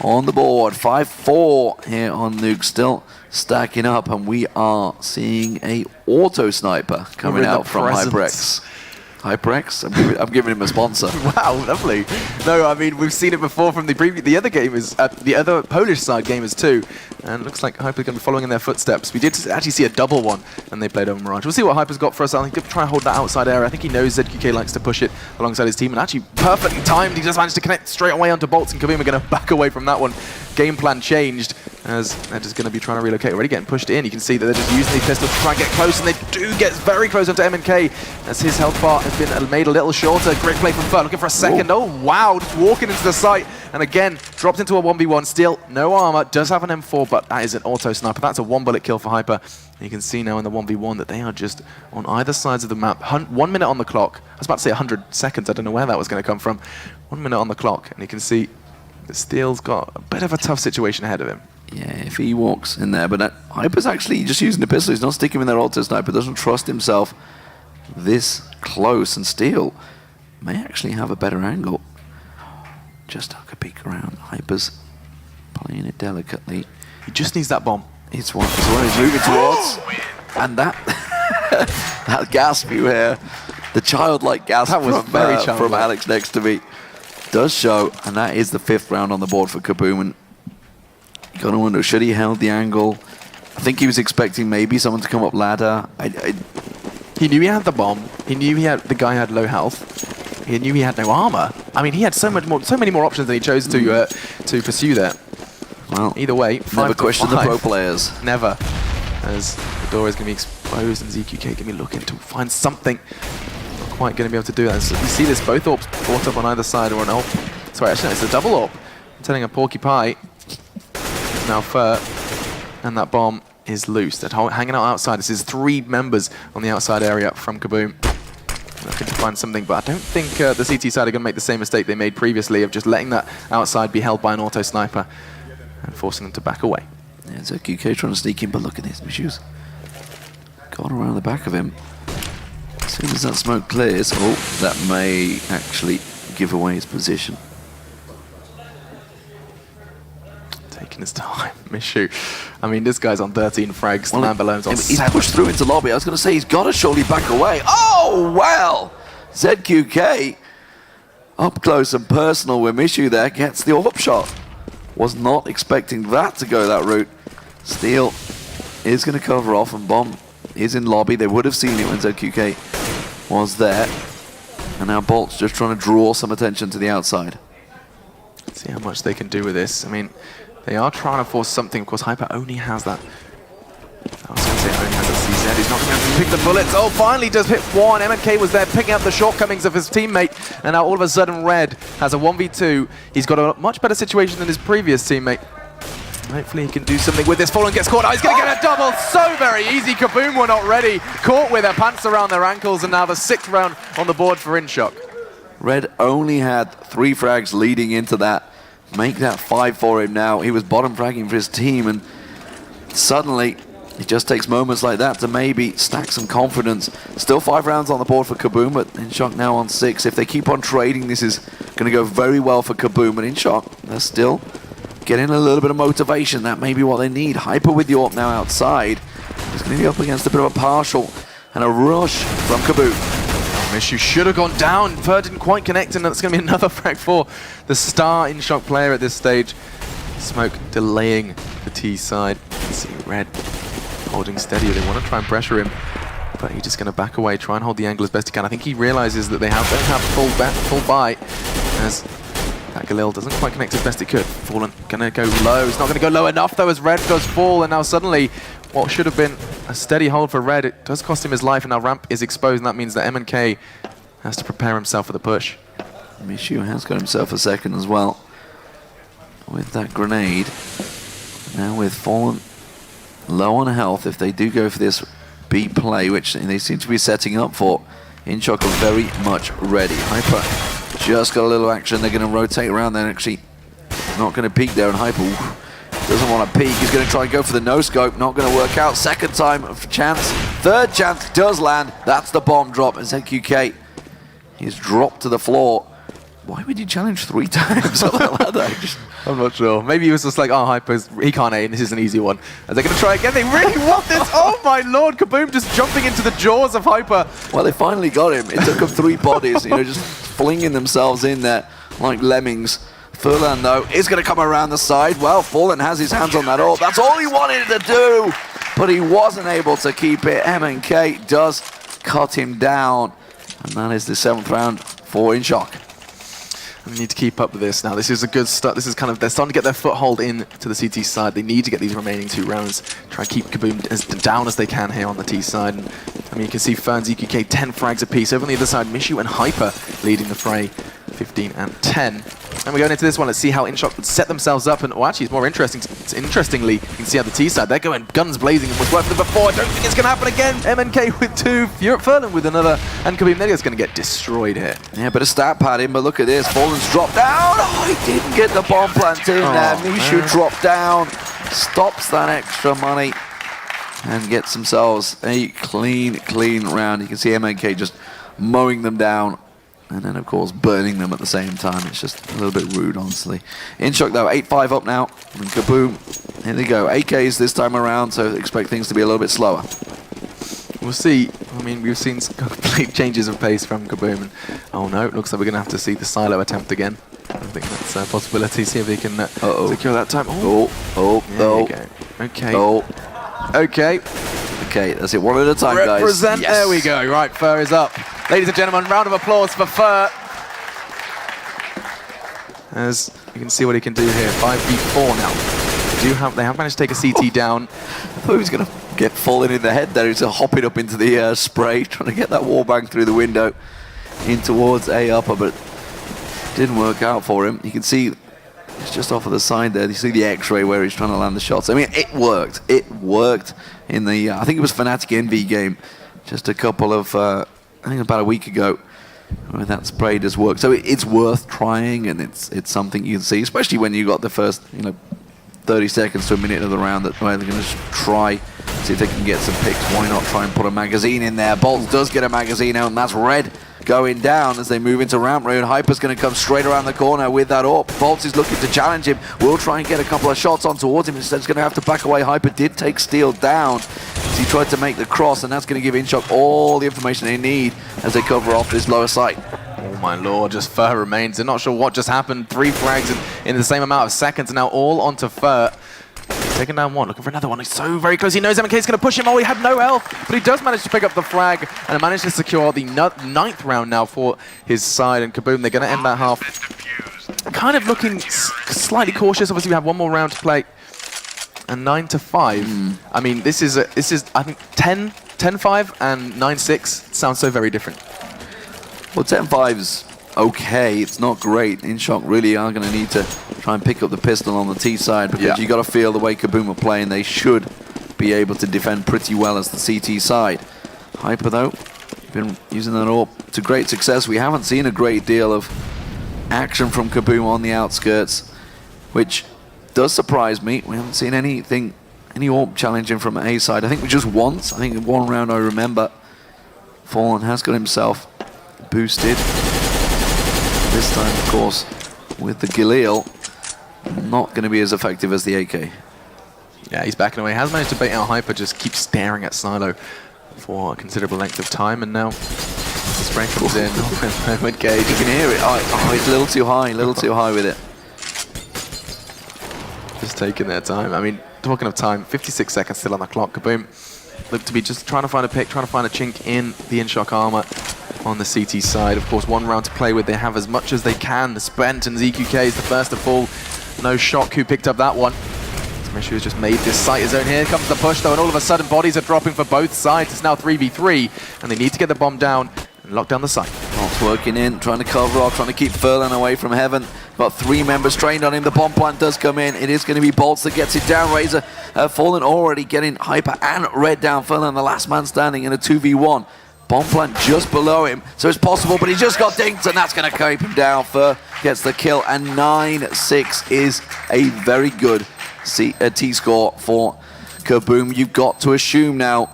on the board. 5-4 here on Nuke, still stacking up, and we are seeing a auto sniper coming out from HyperX. HyperX? I'm giving him a sponsor. Wow, lovely. No, I mean, we've seen it before from the other gamers, the other Polish side gamers too. And it looks like Hyper's going to be following in their footsteps. We did actually see a double one, and they played over Mirage. We'll see what Hyper's got for us. I think he'll try and hold that outside area. I think he knows ZQK likes to push it alongside his team, and actually perfectly timed. He just managed to connect straight away onto Bolts, and KaBuM are going to back away from that one. Game plan changed, as they're just going to be trying to relocate. Already getting pushed in. You can see that they're just using these pistols to try and get close, and they do get very close onto MNK, as his health bar has been made a little shorter. Great play from Fur, looking for a second. Oh, wow, just walking into the site, and again, dropped into a 1v1. Still, no armor, does have an M4, but that is an auto sniper. That's a 1-bullet kill for Hyper. And you can see now in the 1v1 that they are just on either sides of the map. 1 minute on the clock. I was about to say 100 seconds. I don't know where that was going to come from. 1 minute on the clock, and you can see Steel's got a bit of a tough situation ahead of him. Yeah, if he walks in there, but Hyper's actually just using the pistol. He's not sticking with their auto sniper. Doesn't trust himself this close, and Steel may actually have a better angle. Just took a peek around. Hyper's playing it delicately. He just needs that bomb. It's what he's moving towards, and that that gasp you hear, the childlike gasp that was very from Alex next to me, does show, and that is the 5th round on the board for KaBuM. And you gotta wonder, should he held the angle? I think he was expecting maybe someone to come up ladder. He knew he had the bomb. He knew the guy had low health. He knew he had no armor. I mean, he had so many more options than he chose to pursue that. Well, either way, never question the pro players. Never, as the door is going to be exposed and ZQK going to be looking to find something. Not quite going to be able to do that. So you see this, both orbs brought up on either side, or an orb. Sorry, actually, it's a double orb. I'm telling a Porcupine. Now Fur, and that bomb is loose. They're hanging out outside. This is 3 members on the outside area from KaBuM. Looking to find something, but I don't think the CT side are going to make the same mistake they made previously of just letting that outside be held by an auto sniper and forcing them to back away. Yeah, so QK trying to sneak in, but look at this, Mishu's gone around the back of him. As soon as that smoke clears, oh, that may actually give away his position. Taking his time, Mishu. I mean, this guy's on 13 frags, Well, the man below's on he's 7. pushed through into lobby. I was going to say he's got to surely back away. Oh, well! ZQK up close and personal with Mishu there, gets the AWP shot. Was not expecting that to go that route. Steel is going to cover off, and Bomb is in lobby. They would have seen it when ZQK was there. And now Bolt's just trying to draw some attention to the outside. See how much they can do with this. I mean, they are trying to force something. Of course, Hyper only has that. I was going to say only has that CZ. He's not going to be able to pick the bullets. Oh, finally does hit one. MNK was there picking up the shortcomings of his teammate. And now all of a sudden, Red has a 1v2. He's got a much better situation than his previous teammate. Hopefully he can do something with this. Fallen gets caught. Oh, he's going to get a double. So very easy. KaBuM were not ready. Caught with their pants around their ankles. And now the 6th round on the board for INSHOCK. Red only had 3 frags leading into that. Make that 5 for him now. He was bottom fragging for his team, and suddenly it just takes moments like that to maybe stack some confidence. Still 5 rounds on the board for KaBuM, but INSHOCK now on 6. If they keep on trading, this is going to go very well for KaBuM, and INSHOCK, they're still getting a little bit of motivation. That may be what they need. Hyper with the AWP now outside. He's going to be up against a bit of a partial and a rush from KaBuM. Mishu should have gone down. Fur didn't quite connect, and that's going to be another frag for the star INSHOCK player at this stage. Smoke delaying the T side. Let's see Red holding steady. They want to try and pressure him, but he's just going to back away, try and hold the angle as best he can. I think he realizes that they don't have full buy, as that Galil doesn't quite connect as best it could. Fallen going to go low. It's not going to go low enough though, as Red does fall, and now suddenly what should have been a steady hold for Red, it does cost him his life, and now ramp is exposed, and that means that MNK has to prepare himself for the push. Mishu has got himself a second as well with that grenade. Now with Fallen low on health, if they do go for this B play, which they seem to be setting up for, INSHOCK are very much ready. Hyper just got a little action. They're going to rotate around. They're actually not going to peek there, and Hyper doesn't want to peek. He's going to try and go for the no-scope. Not going to work out. Second time of chance. Third chance does land. That's the bomb drop. And ZQK is dropped to the floor. Why would you challenge 3 times on that ladder? I'm not sure. Maybe he was just like, oh, Hyper's, he can't aim. This is an easy one. Are they going to try again? They really want this. Oh, my Lord. KaBuM just jumping into the jaws of Hyper. Well, they finally got him. It took them 3 bodies, just flinging themselves in there like lemmings. Furlan, though, is going to come around the side. Well, Fallen has his hands on that AWP. That's all he wanted to do, but he wasn't able to keep it. MNK does cut him down, and that is the 7th round for INSHOCK. We need to keep up with this now. This is a good start. This is kind of, they're starting to get their foothold in to the CT side. They need to get these remaining 2 rounds. Try and keep KaBuM as down as they can here on the T side. And, I mean, you can see Fern, ZQK, 10 frags apiece. Over on the other side, Mishu and Hyper leading the fray, 15 and 10. And we're going into this one. Let's see how INSHOCK would set themselves up. And actually, it's more interesting. Interestingly, you can see on the T side, they're going guns blazing and was worked for them before. I don't think it's going to happen again. MNK with 2, Furlan with another, and KaBuM is going to get destroyed here. Yeah, but a stat pad in, but look at this. Fallen's dropped down. Oh, he didn't get the bomb plant in there. Mishu dropped down, stops that extra money, and gets themselves a clean round. You can see MNK just mowing them down. And then, of course, burning them at the same time. It's just a little bit rude, honestly. INSHOCK, though, 8-5 up now. And KaBuM, here they go. AKs this time around, so expect things to be a little bit slower. We'll see. I mean, we've seen complete changes of pace from KaBuM. And, oh, no, it looks like we're going to have to see the silo attempt again. I think that's a possibility. See if they can secure that time. Okay, that's it. One at a time, guys. Represent. Yes. There we go. Right, Fur is up. Ladies and gentlemen, round of applause for Fur. As you can see what he can do here. 5v4 now. They have managed to take a CT down. I thought he was going to get fallen in the head there. He's hopping up into the spray, trying to get that wallbang through the window in towards A upper, but didn't work out for him. You can see it's just off of the side there. You see the X-ray where he's trying to land the shots. I mean, it worked. It worked in the, I think it was Fnatic Envy game, just a couple of, I think about a week ago, where that spray does work. So it's worth trying, and it's something you can see, especially when you got the first, 30 seconds to a minute of the round, where they're going to try, see if they can get some picks. Why not try and put a magazine in there? Bolts does get a magazine out, and that's red going down as they move into ramp room. Hyper's going to come straight around the corner with that AWP. Bolts is looking to challenge him. Will try and get a couple of shots on towards him. Instead, he's going to have to back away. Hyper did take Steel down as he tried to make the cross, and that's going to give INSHOCK all the information they need as they cover off this lower site. Oh my lord, just Fur remains. They're not sure what just happened. 3 frags in the same amount of seconds, and now all onto Fur. Taking down one, looking for another one. He's so very close. He knows MNK is going to push him. Oh, he had no health, but he does manage to pick up the frag and manage to secure the 9th round now for his side. And KaBuM, they're going to end that half kind of looking slightly cautious. Obviously, we have one more round to play. And 9-5. I mean, this is I think 10-5 and 9-6 sounds so very different. Well, 10-5's okay. It's not great. INSHOCK really are going to need to try and pick up the pistol on the T side, because you got to feel the way KaBuM are playing. They should be able to defend pretty well as the CT side. Hyper, though, been using that AWP to great success. We haven't seen a great deal of action from KaBuM on the outskirts, which does surprise me. We haven't seen any AWP challenging from A side. I think just once. I think in one round I remember Fallen has got himself boosted. This time, of course, with the Galil, not going to be as effective as the AK. Yeah, he's backing away. Has managed to bait out Hyper, just keeps staring at Silo for a considerable length of time, and now the spray comes in. With Gage, you can hear it. Oh, it's a little too high with it. Just taking their time. I mean, talking of time, 56 seconds still on the clock. KaBuM look to be just trying to find a pick, trying to find a chink in the INSHOCK armor on the CT side. Of course, one round to play with. They have as much as they can. The Spent and ZQK is the first to fall. No Shock who picked up that one. Mishu has just made this site his own. Here comes the push, though, and all of a sudden bodies are dropping for both sides. It's now 3v3, and they need to get the bomb down and lock down the site. Bolt's working in, trying to cover off, trying to keep Furlan away from Heaven. Got 3 members trained on him. The bomb plant does come in. It is going to be Bolts that gets it down. Razor Fallen already getting Hyper and Red down. Furlan, the last man standing in a 2v1. Bomb plant just below him, so it's possible, but he just got dinked, and that's going to keep him down. Fur gets the kill, and 9-6 is a very good T-score for KaBuM. You've got to assume now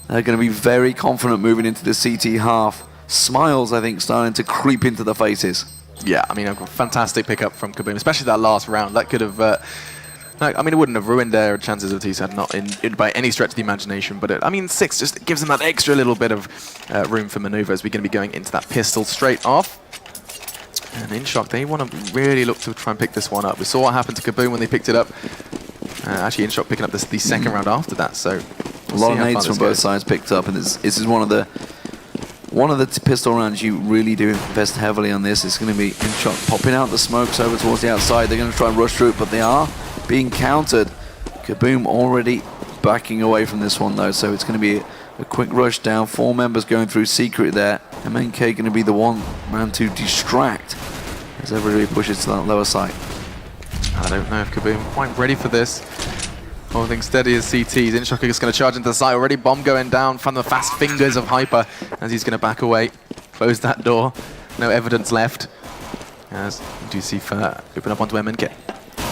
they're going to be very confident moving into the CT half. Smiles, I think, starting to creep into the faces. Yeah, I mean, a fantastic pickup from KaBuM, especially that last round. That could have, I mean, it wouldn't have ruined their chances of T-side, not in by any stretch of the imagination, but I mean, 6 just gives them that extra little bit of room for maneuver as we're going to be going into that pistol straight off. And INSHOCK, they want to really look to try and pick this one up. We saw what happened to KaBuM when they picked it up. Actually, INSHOCK picking up the second round after that, so a lot of nades from both sides picked up, and this is one of the pistol rounds you really do invest heavily on. This it's going to be INSHOCK popping out the smokes over towards the outside. They're going to try and rush through it, but they are being countered. KaBuM already backing away from this one, though, so it's going to be a quick rush down. 4 members going through secret there. MNK going to be the one man to distract as everybody pushes to that lower side. I don't know if KaBuM quite ready for this. Holding steady as CTs. INSHOCK is going to charge into the site already. Bomb going down from the fast fingers of Hyper as he's going to back away. Close that door. No evidence left. As you do see Fer open up onto MNK.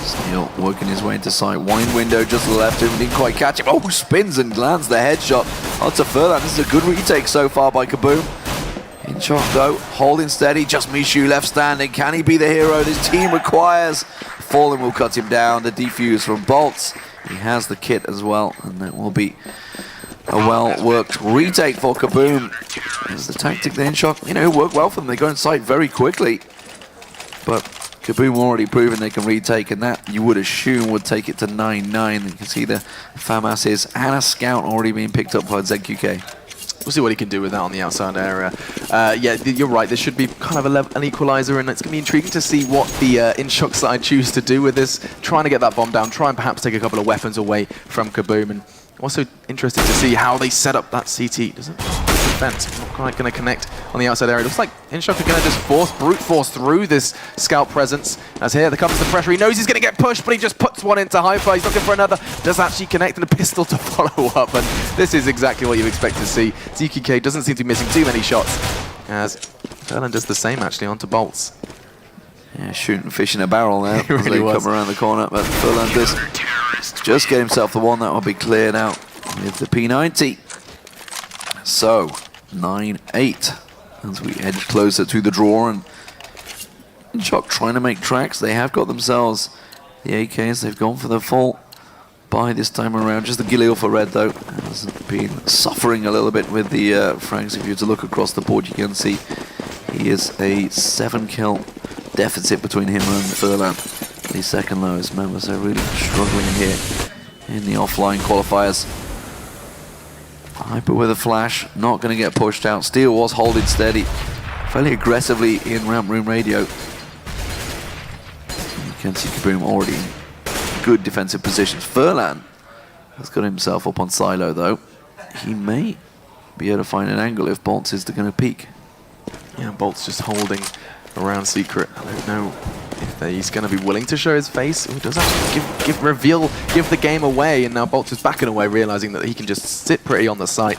Steel working his way into sight. Wine window just left him. Didn't quite catch him. Oh, spins and lands the headshot onto Furlan. This is a good retake so far by KaBuM. INSHOCK though, holding steady. Just Mishu left standing. Can he be the hero this team requires? Fallen will cut him down. The defuse from Bolts. He has the kit as well, and that will be a well-worked retake for KaBuM. It's the tactic that INSHOCK, worked well for them. They go inside very quickly, but KaBuM already proven they can retake, and that you would assume would take it to 9-9. You can see the FAMASs and a scout already being picked up by ZQK. We'll see what he can do with that on the outside area. Yeah, you're right. This should be kind of an equalizer, and it's going to be intriguing to see what the INSHOCK side choose to do with this. Trying to get that bomb down, try and perhaps take a couple of weapons away from KaBuM, and also interested to see how they set up that CT. Doesn't defense not quite going to connect on the outside area. Looks like INSHOCK are going to just brute force through this scout presence. As here, there comes the pressure. He knows he's going to get pushed, but he just puts one into Hyper. He's looking for another. Does actually connect, and a pistol to follow up. And this is exactly what you expect to see. ZQK doesn't seem to be missing too many shots, as Furlan does the same actually onto Bolts. Yeah, shooting fish in a barrel there. He really was. Come around the corner, but Furlan does just get himself the one that will be cleared out with the P90. So 9-8 as we edge closer to the draw, and INSHOCK trying to make tracks. They have got themselves the AKs. They've gone for the full buy this time around. Just the Gilil for red though has been suffering a little bit with the frags. If you were to look across the board, you can see he is a 7-kill deficit between him and Furlan, the second lowest member. So really struggling here in the offline qualifiers. Hyper with a flash, not going to get pushed out. Steel was holding steady fairly aggressively in ramp room radio. You can see KaBuM already in good defensive positions. Furlan has got himself up on silo though. He may be able to find an angle if Bolts is going to peek. Yeah, Bolts just holding around secret. I don't know if he's going to be willing to show his face, or does actually give the game away, and now Bolts is backing away, realizing that he can just sit pretty on the site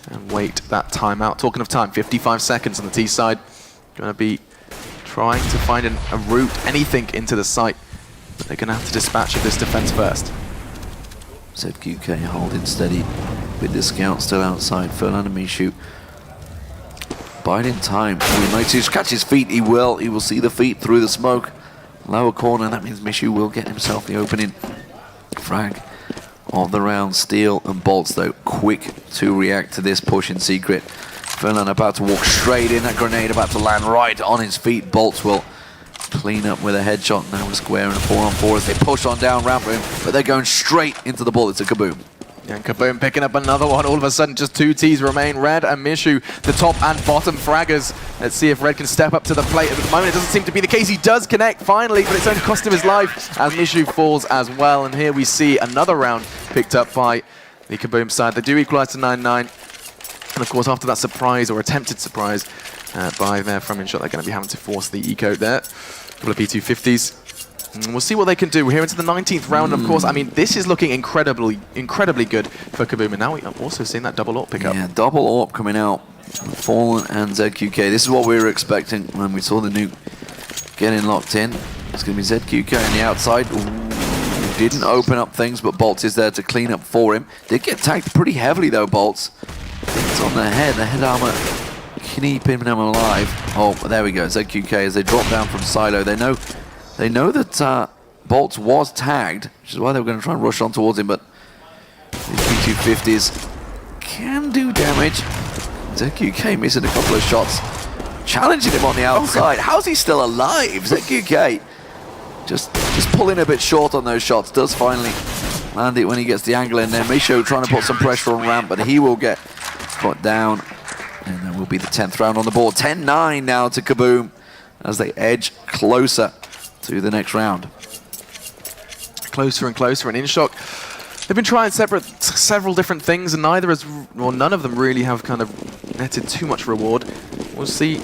and wait that time out. Talking of time, 55 seconds on the T side. Going to be trying to find a route, anything into the site, but they're going to have to dispatch of this defense first. ZQK holding steady with the scout still outside. Furlan and Mishu biding time. He might just catch his feet. He will see the feet through the smoke. Lower corner, that means Mishu will get himself the opening frag of the round. Steel and Bolts though quick to react to this push in secret. Furlan about to walk straight in, that grenade about to land right on his feet. Bolts will clean up with a headshot. Now a square and a 4-on-4 as they push on down ramp room, but they're going straight into the bullets of KaBuM. And KaBuM picking up another one. All of a sudden, just 2 Ts remain. Red and Mishu, the top and bottom fraggers. Let's see if Red can step up to the plate. At the moment, it doesn't seem to be the case. He does connect finally, but it's only cost him his life as Mishu falls as well. And here we see another round picked up by the KaBuM side. They do equalize to 9-9. And of course, after that surprise, or attempted surprise, by there from INSHOCK, they're going to be having to force the eco there. A couple of P250s. And we'll see what they can do. We're here into the 19th round, of course. I mean, this is looking incredibly good for KaBuM. And now we've also seen that double AWP pick up. Yeah, double AWP coming out. Fallen and ZQK. This is what we were expecting when we saw the nuke getting locked in. It's going to be ZQK on the outside. Ooh, didn't open up things, but Bolts is there to clean up for him. Did get tagged pretty heavily, though, Bolts. It's on the head armor keeping him alive. Oh, there we go. ZQK as they drop down from silo. They know that Bolts was tagged, which is why they were going to try and rush on towards him, but these P250s can do damage. ZQK missing a couple of shots, challenging him on the outside. How's he still alive? ZQK just pulling a bit short on those shots. Does finally land it when he gets the angle in there. Mishu trying to put some pressure on ramp, but he will get put down. And there will be the 10th round on the board. 10-9 now to KaBuM as they edge closer to the next round. Closer and closer, and INSHOCK, they've been trying several different things, and none of them really have kind of netted too much reward. We'll see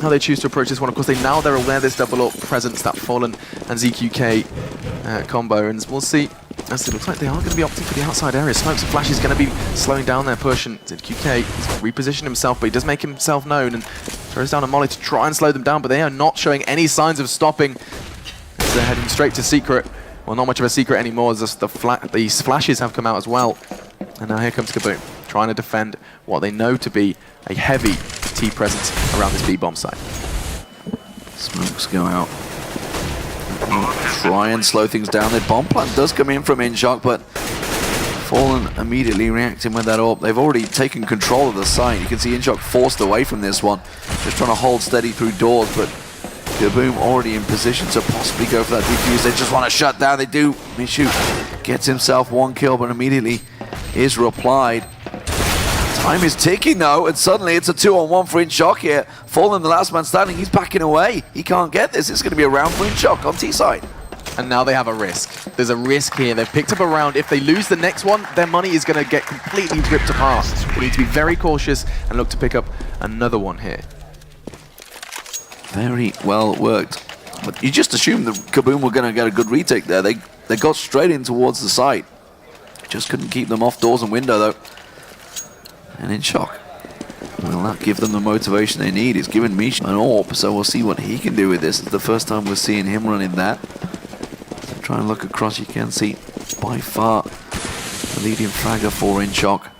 how they choose to approach this one. Of course, they're aware this double up presence, that Fallen and ZQK combo, and we'll see. As it looks like they are going to be opting for the outside area. Smokes and Flash is going to be slowing down their push, and ZQK has repositioned himself, but he does make himself known and throws down a molly to try and slow them down, but they are not showing any signs of stopping. As they're heading straight to secret. Well, not much of a secret anymore, as these flashes have come out as well. And now here comes KaBuM, trying to defend what they know to be a heavy T presence around this B-bomb site. Smokes go out. Try and slow things down. The bomb plant does come in from INSHOCK, but Fallen immediately reacting with that AWP. They've already taken control of the site. You can see INSHOCK forced away from this one, just trying to hold steady through doors, but KaBuM already in position to possibly go for that defuse. They just want to shut down. They do. INSHOCK gets himself one kill, but immediately is replied. Time is ticking though, and suddenly it's a 2-on-1 for INSHOCK here. Fallen, the last man standing, he's backing away. He can't get this. It's going to be a round for INSHOCK on T side. And now they have a risk. There's a risk here. They've picked up a round. If they lose the next one, their money is going to get completely ripped apart. We need to be very cautious and look to pick up another one here. Very well worked. But you just assumed that KaBuM were going to get a good retake there. They got straight in towards the site. Just couldn't keep them off doors and window though. And INSHOCK will not give them the motivation they need. It's given Misha an AWP, so we'll see what he can do with this. It's the first time we're seeing him running that. So try and look across, you can see by far the leading fragger for INSHOCK.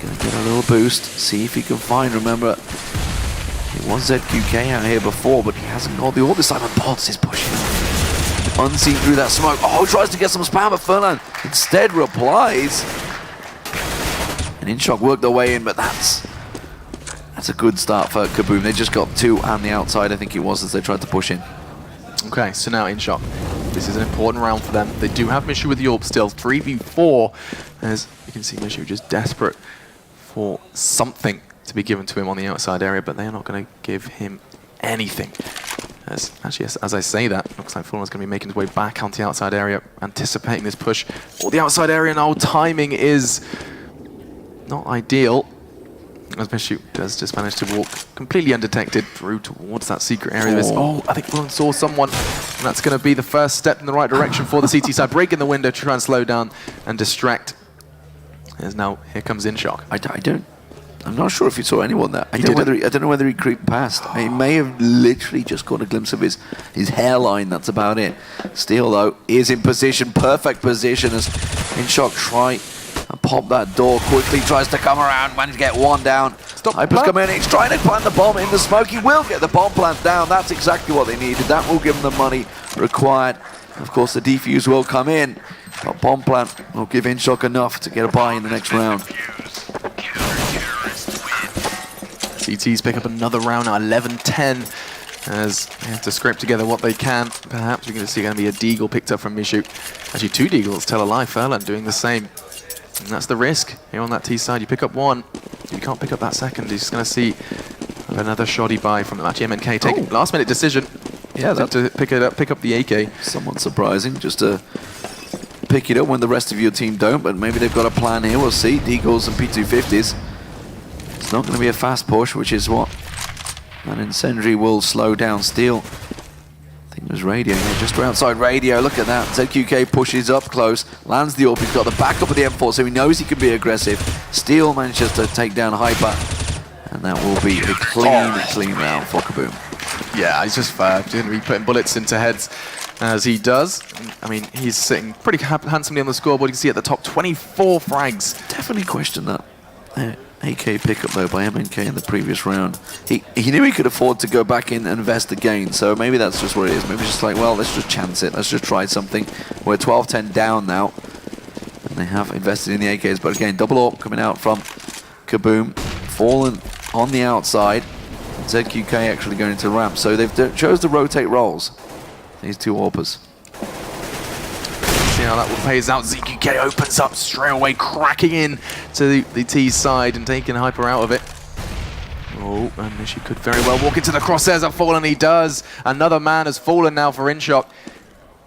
Gonna get a little boost, see if he can find, remember, it was ZQK out here before, but he hasn't got the AWP this time, and Pods is pushing unseen through that smoke. Oh, tries to get some spam, but Furlan instead replies. And INSHOCK worked their way in, but that's a good start for KaBuM. They just got two and the outside, I think it was, as they tried to push in. Okay, so now INSHOCK. This is an important round for them. They do have Mishu with the AWP still, 3v4, as you can see Mishu just desperate for something to be given to him on the outside area, but they are not going to give him anything. Actually, as I say that, looks like Fallen's going to be making his way back onto the outside area, anticipating this push. Or the outside area now, timing is not ideal, as Mishu does just manage to walk completely undetected through towards that secret area. Oh, I think Fallen saw someone, and that's going to be the first step in the right direction for the CT side. Breaking the window to try and slow down and distract. As now, here comes INSHOCK. I'm not sure if he saw anyone there. I don't know whether he creeped past. He may have literally just caught a glimpse of his hairline. That's about it. Steel, though, is in position, perfect position, as INSHOCK try and pop that door quickly. Tries to come around, managed to get one down. Hyper's coming in. He's trying to plant the bomb in the smoke. He will get the bomb plant down. That's exactly what they needed. That will give them the money required. Of course, the defuse will come in, but bomb plant will give INSHOCK enough to get a buy in the next round. CTs pick up another round at 11-10 as they have to scrape together what they can. Perhaps we're going to see going to be a deagle picked up from Mishu. Actually, two deagles tell a lie. Furlan doing the same. And that's the risk here on that T side. You pick up one, you can't pick up that second. You're just going to see another shoddy buy from actually MNK taking last minute decision. Yeah, to pick up the AK. Somewhat surprising, just to pick it up when the rest of your team don't, but maybe they've got a plan here. We'll see. Deagles and P250s. It's not going to be a fast push, which is what an incendiary will slow down Steel. I think it was Radio, yeah, just outside Radio. Look at that. ZQK pushes up close, lands the AWP. He's got the backup of the M4, so he knows he can be aggressive. Steel manages to take down Hyper, and that will be a clean round for KaBuM. Yeah, he's just going to be putting bullets into heads as he does. I mean, he's sitting pretty handsomely on the scoreboard. You can see at the top 24 frags. Definitely question that AK pickup though by MNK in the previous round. He knew he could afford to go back in and invest again, so maybe that's just what it is. Maybe it's just like, well, let's just chance it. Let's just try something. We're 12-10 down now, and they have invested in the AKs. But again, double AWP coming out from KaBuM. Fallen on the outside. ZQK actually going into ramp, so they've chose to rotate roles. These two AWPers. See how that one pays out. ZQK opens up straight away, cracking in to the T side and taking Hyper out of it. Oh, and she could very well walk into the crosshairs of Fallen. He does. Another man has fallen now for INSHOCK.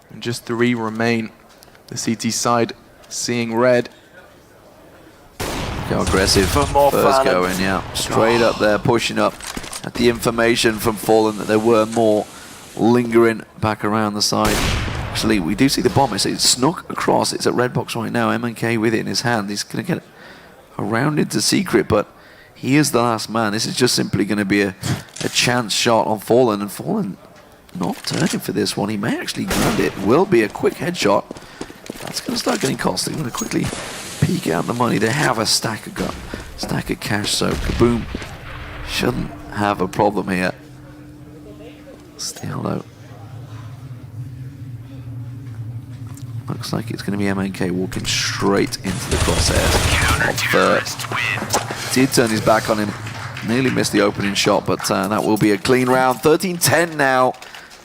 And just 3 remain. The CT side seeing red. Look how aggressive. For more first going, yeah. Straight up there, pushing up. at the information from Fallen that there were more lingering back around the side. Actually, we do see the bomb. It's snuck across. It's at red box right now. MNK with it in his hand. He's going to get around into secret, but he is the last man. This is just simply going to be a chance shot on Fallen, and Fallen not turning for this one. He may actually ground it. Will be a quick headshot. That's going to start getting costly. I'm going to quickly peek out the money. They have a stack of cash, so KaBuM shouldn't have a problem here. Still though, looks like it's going to be MNK walking straight into the crosshairs. Did turn his back on him, nearly missed the opening shot, but that will be a clean round. 13-10 now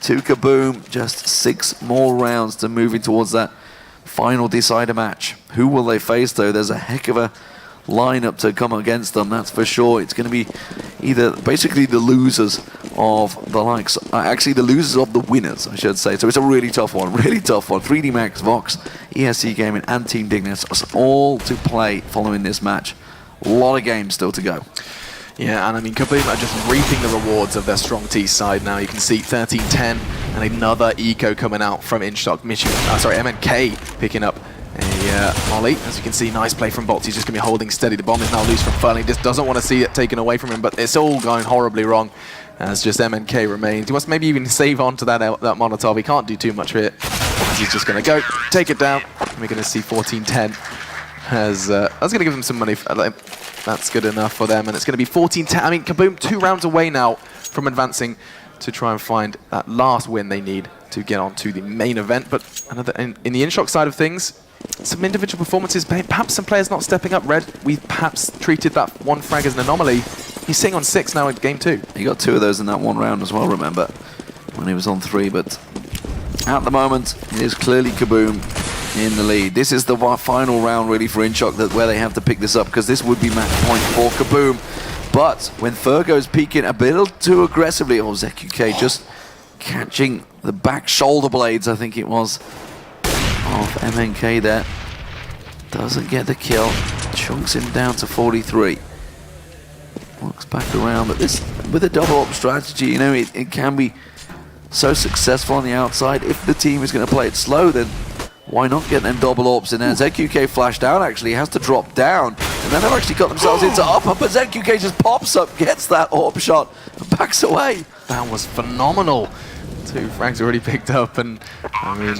to KaBuM. Just 6 more rounds to moving towards that final decider match. Who will they face though? There's a heck of a lineup to come against them, that's for sure. It's going to be either basically the losers of the likes, actually the losers of the winners, I should say. So it's a really tough one, 3D Max, Vox, ESC Gaming, and Team Dignus all to play following this match. A lot of games still to go. Yeah, and I mean, KaBuM are just reaping the rewards of their strong T side now. You can see 13-10 and another eco coming out from INSHOCK. MNK picking up a molly. As you can see, nice play from Bolt. He's just going to be holding steady. The bomb is now loose from Furling. Just doesn't want to see it taken away from him, but it's all going horribly wrong as just MNK remains. He wants to maybe even save on to that Molotov. He can't do too much with it. He's just going to go, take it down. And we're going to see 14-10. As I was going to give them some money. That's good enough for them. And it's going to be 14-10. I mean, KaBuM 2 rounds away now from advancing to try and find that last win they need to get on to the main event. But another in the INSHOCK side of things, some individual performances, perhaps some players not stepping up. Red, we perhaps treated that one frag as an anomaly. He's sitting on 6 now in game 2. He got 2 of those in that one round as well, remember, when he was on 3. But at the moment, it is clearly KaBuM in the lead. This is the final round really for INSHOCK, where they have to pick this up, because this would be match point for KaBuM. But when Fergo's peeking a little too aggressively, ZQK just catching the back shoulder blades, I think it was, of MNK there. Doesn't get the kill. Chunks him down to 43. Looks back around, but this, with a double up strategy, you know, it can be so successful on the outside. If the team is going to play it slow, then why not get them double orbs in there? ZQK flashed out, actually, has to drop down. And then they've actually got themselves into upper, but ZQK just pops up, gets that orb shot, and backs away. That was phenomenal. 2 frags already picked up, and I mean,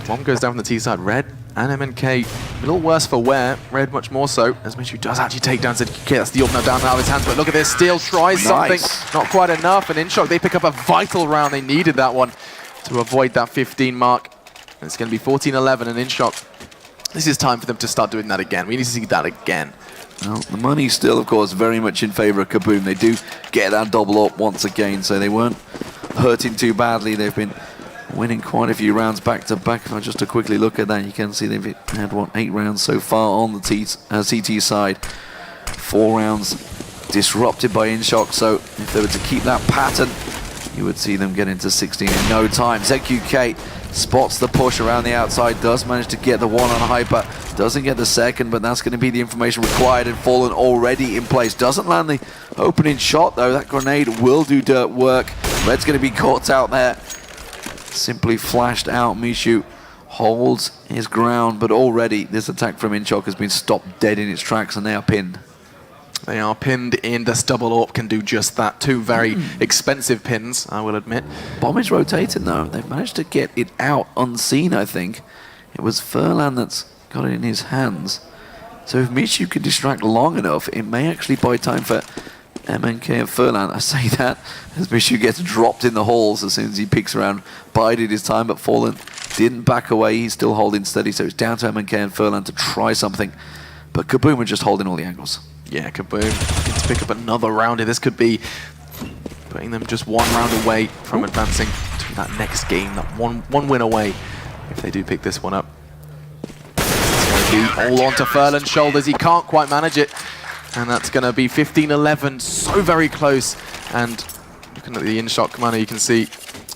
bomb goes down from the T side. Red and MNK, a little worse for wear. Red much more so, as Minshew does actually take down ZQK. That's the orb now down out of his hands, but look at this, Steel tries something, not quite enough, and INSHOCK, they pick up a vital round. They needed that one to avoid that 15 mark. And it's going to be 14-11, and INSHOCK, this is time for them to start doing that again. We need to see that again. Well, the money's still, of course, very much in favor of KaBuM. They do get that double up once again, so they weren't hurting too badly. They've been winning quite a few rounds back to back. If I just to quickly look at that, you can see they've had, 8 rounds so far on the CT side. 4 rounds disrupted by INSHOCK, so if they were to keep that pattern, you would see them get into 16 in no time. ZQK spots the push around the outside, does manage to get the one on Hyper, doesn't get the second, but that's going to be the information required, and Fallen already in place. Doesn't land the opening shot though. That grenade will do dirt work. Red's going to be caught out there. Simply flashed out. Minshew holds his ground, but already this attack from INSHOCK has been stopped dead in its tracks, and they are pinned. They are pinned in. This double AWP can do just that. 2 very expensive pins, I will admit. Bomb is rotating though. They've managed to get it out unseen, I think. It was Furlan that's got it in his hands. So if Minshew can distract long enough, it may actually buy time for MNK and Furlan. I say that as Minshew gets dropped in the halls as soon as he peeks around. Bided his time, but Fallen didn't back away. He's still holding steady, so it's down to MNK and Furlan to try something. But KaBuM are just holding all the angles. Yeah, KaBuM gets to pick up another round here. This could be putting them just 1 round away from advancing to that next game. That one win away if they do pick this one up. It's going to be all onto Furlan's shoulders. He can't quite manage it. And that's going to be 15-11. So very close. And looking at the INSHOCK money, you can see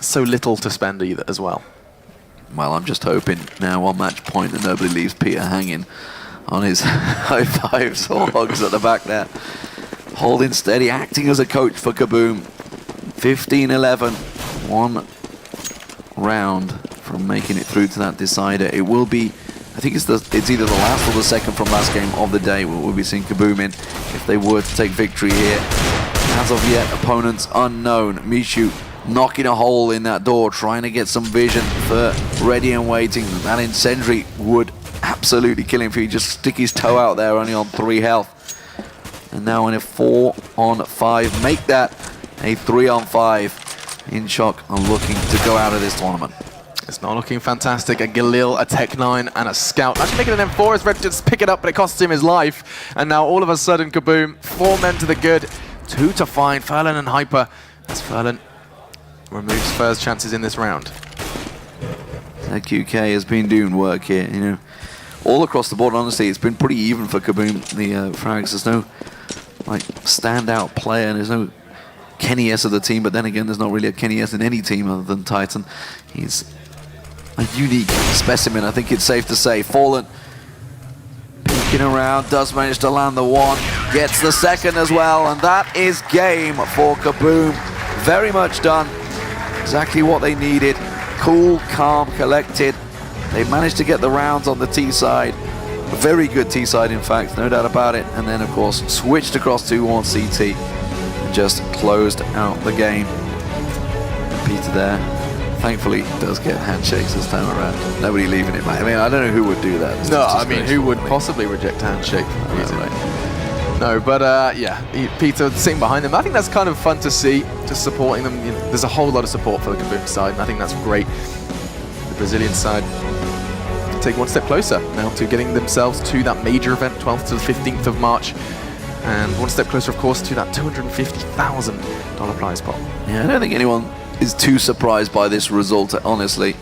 so little to spend either as well. Well, I'm just hoping now on match point that nobody leaves Peter hanging on his high fives or hugs at the back there. holding steady, acting as a coach for KaBuM. 15-11, one round from making it through to that decider. It will be, I think it's either the last or the second from last game of the day where we'll be seeing KaBuM in if they were to take victory here. As of yet, opponents unknown. Mishu knocking a hole in that door, trying to get some vision for ready and waiting. That incendiary would absolutely kill him if he just stick his toe out there only on 3 health. And now in a 4-on-5, make that a 3-on-5. INSHOCK are looking to go out of this tournament. It's not looking fantastic. A Galil, a Tech9, and a Scout. Actually making an M4 as Red just pick it up, but it costs him his life. And now all of a sudden, KaBuM, 4 men to the good, 2 to find. Furlan and Hyper, as Furlan removes first chances in this round. QK has been doing work here, you know. All across the board, honestly, it's been pretty even for KaBuM. The frags, there's no like standout player, there's no Kenny S of the team, but then again, there's not really a Kenny S in any team other than Titan. He's a unique specimen, I think it's safe to say. Fallen peeking around, does manage to land the 1, gets the 2nd as well, and that is game for KaBuM. Very much done. Exactly what they needed. Cool, calm, collected. They managed to get the rounds on the T side. A very good T side, in fact, no doubt about it. And then, of course, switched across to on CT and just closed out the game. Peter there, thankfully, does get handshakes this time around. Nobody leaving it back. I mean, I don't know who would do that. No, I mean, who would possibly reject a handshake? No, but yeah, Peter sitting behind them. I think that's kind of fun to see, just supporting them. You know, there's a whole lot of support for the KaBuM side, and I think that's great. The Brazilian side take one step closer now to getting themselves to that major event, 12th to the 15th of March. And one step closer, of course, to that $250,000 prize pot. Yeah, I don't think anyone is too surprised by this result, honestly.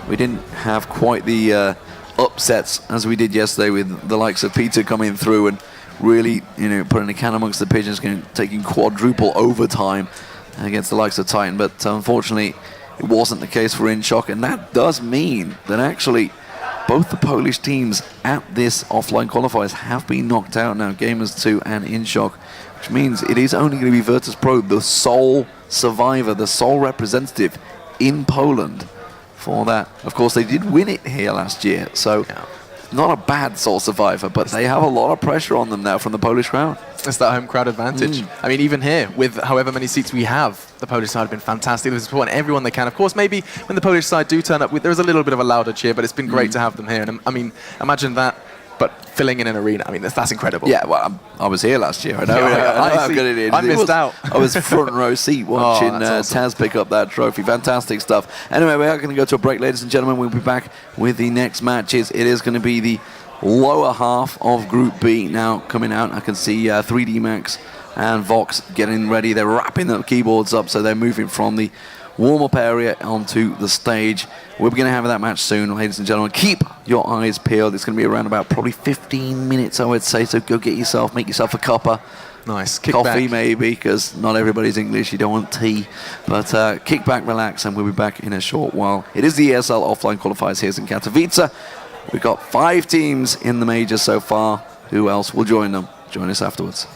We didn't have quite the upsets as we did yesterday with the likes of Peter coming through and really, you know, putting a can amongst the pigeons, taking quadruple overtime against the likes of Titan. But unfortunately, it wasn't the case for INSHOCK, and that does mean that actually both the Polish teams at this offline qualifiers have been knocked out now, Gamers2 and INSHOCK, which means it is only going to be Virtus.pro, the sole survivor, the sole representative in Poland for that. Of course, they did win it here last year, so not a bad sole survivor, but they have a lot of pressure on them now from the Polish crowd. It's that home crowd advantage. I mean, even here, with however many seats we have, the Polish side have been fantastic. They're supporting everyone they can. Of course, maybe when the Polish side do turn up, there's a little bit of a louder cheer, but it's been great to have them here. And I mean, imagine that, but filling in an arena. I mean, that's incredible. Yeah, well, I was here last year. I know, I know how good it is. I missed out. I was front row seat watching awesome. Taz pick up that trophy. Fantastic stuff. Anyway, we are going to go to a break, ladies and gentlemen. We'll be back with the next matches. It is going to be the lower half of Group B now coming out. I can see 3D Max and Vox getting ready. They're wrapping the keyboards up, so they're moving from the warm-up area onto the stage. We're going to have that match soon, ladies and gentlemen. Keep your eyes peeled. It's going to be around about probably 15 minutes, I would say, so go get yourself, make yourself a cuppa. Nice. Kick coffee back. Maybe, because not everybody's English. You don't want tea. But kick back, relax, and we'll be back in a short while. It is the ESL offline qualifiers here in Katowice. We've got 5 teams in the major so far. Who else will join them? Join us afterwards.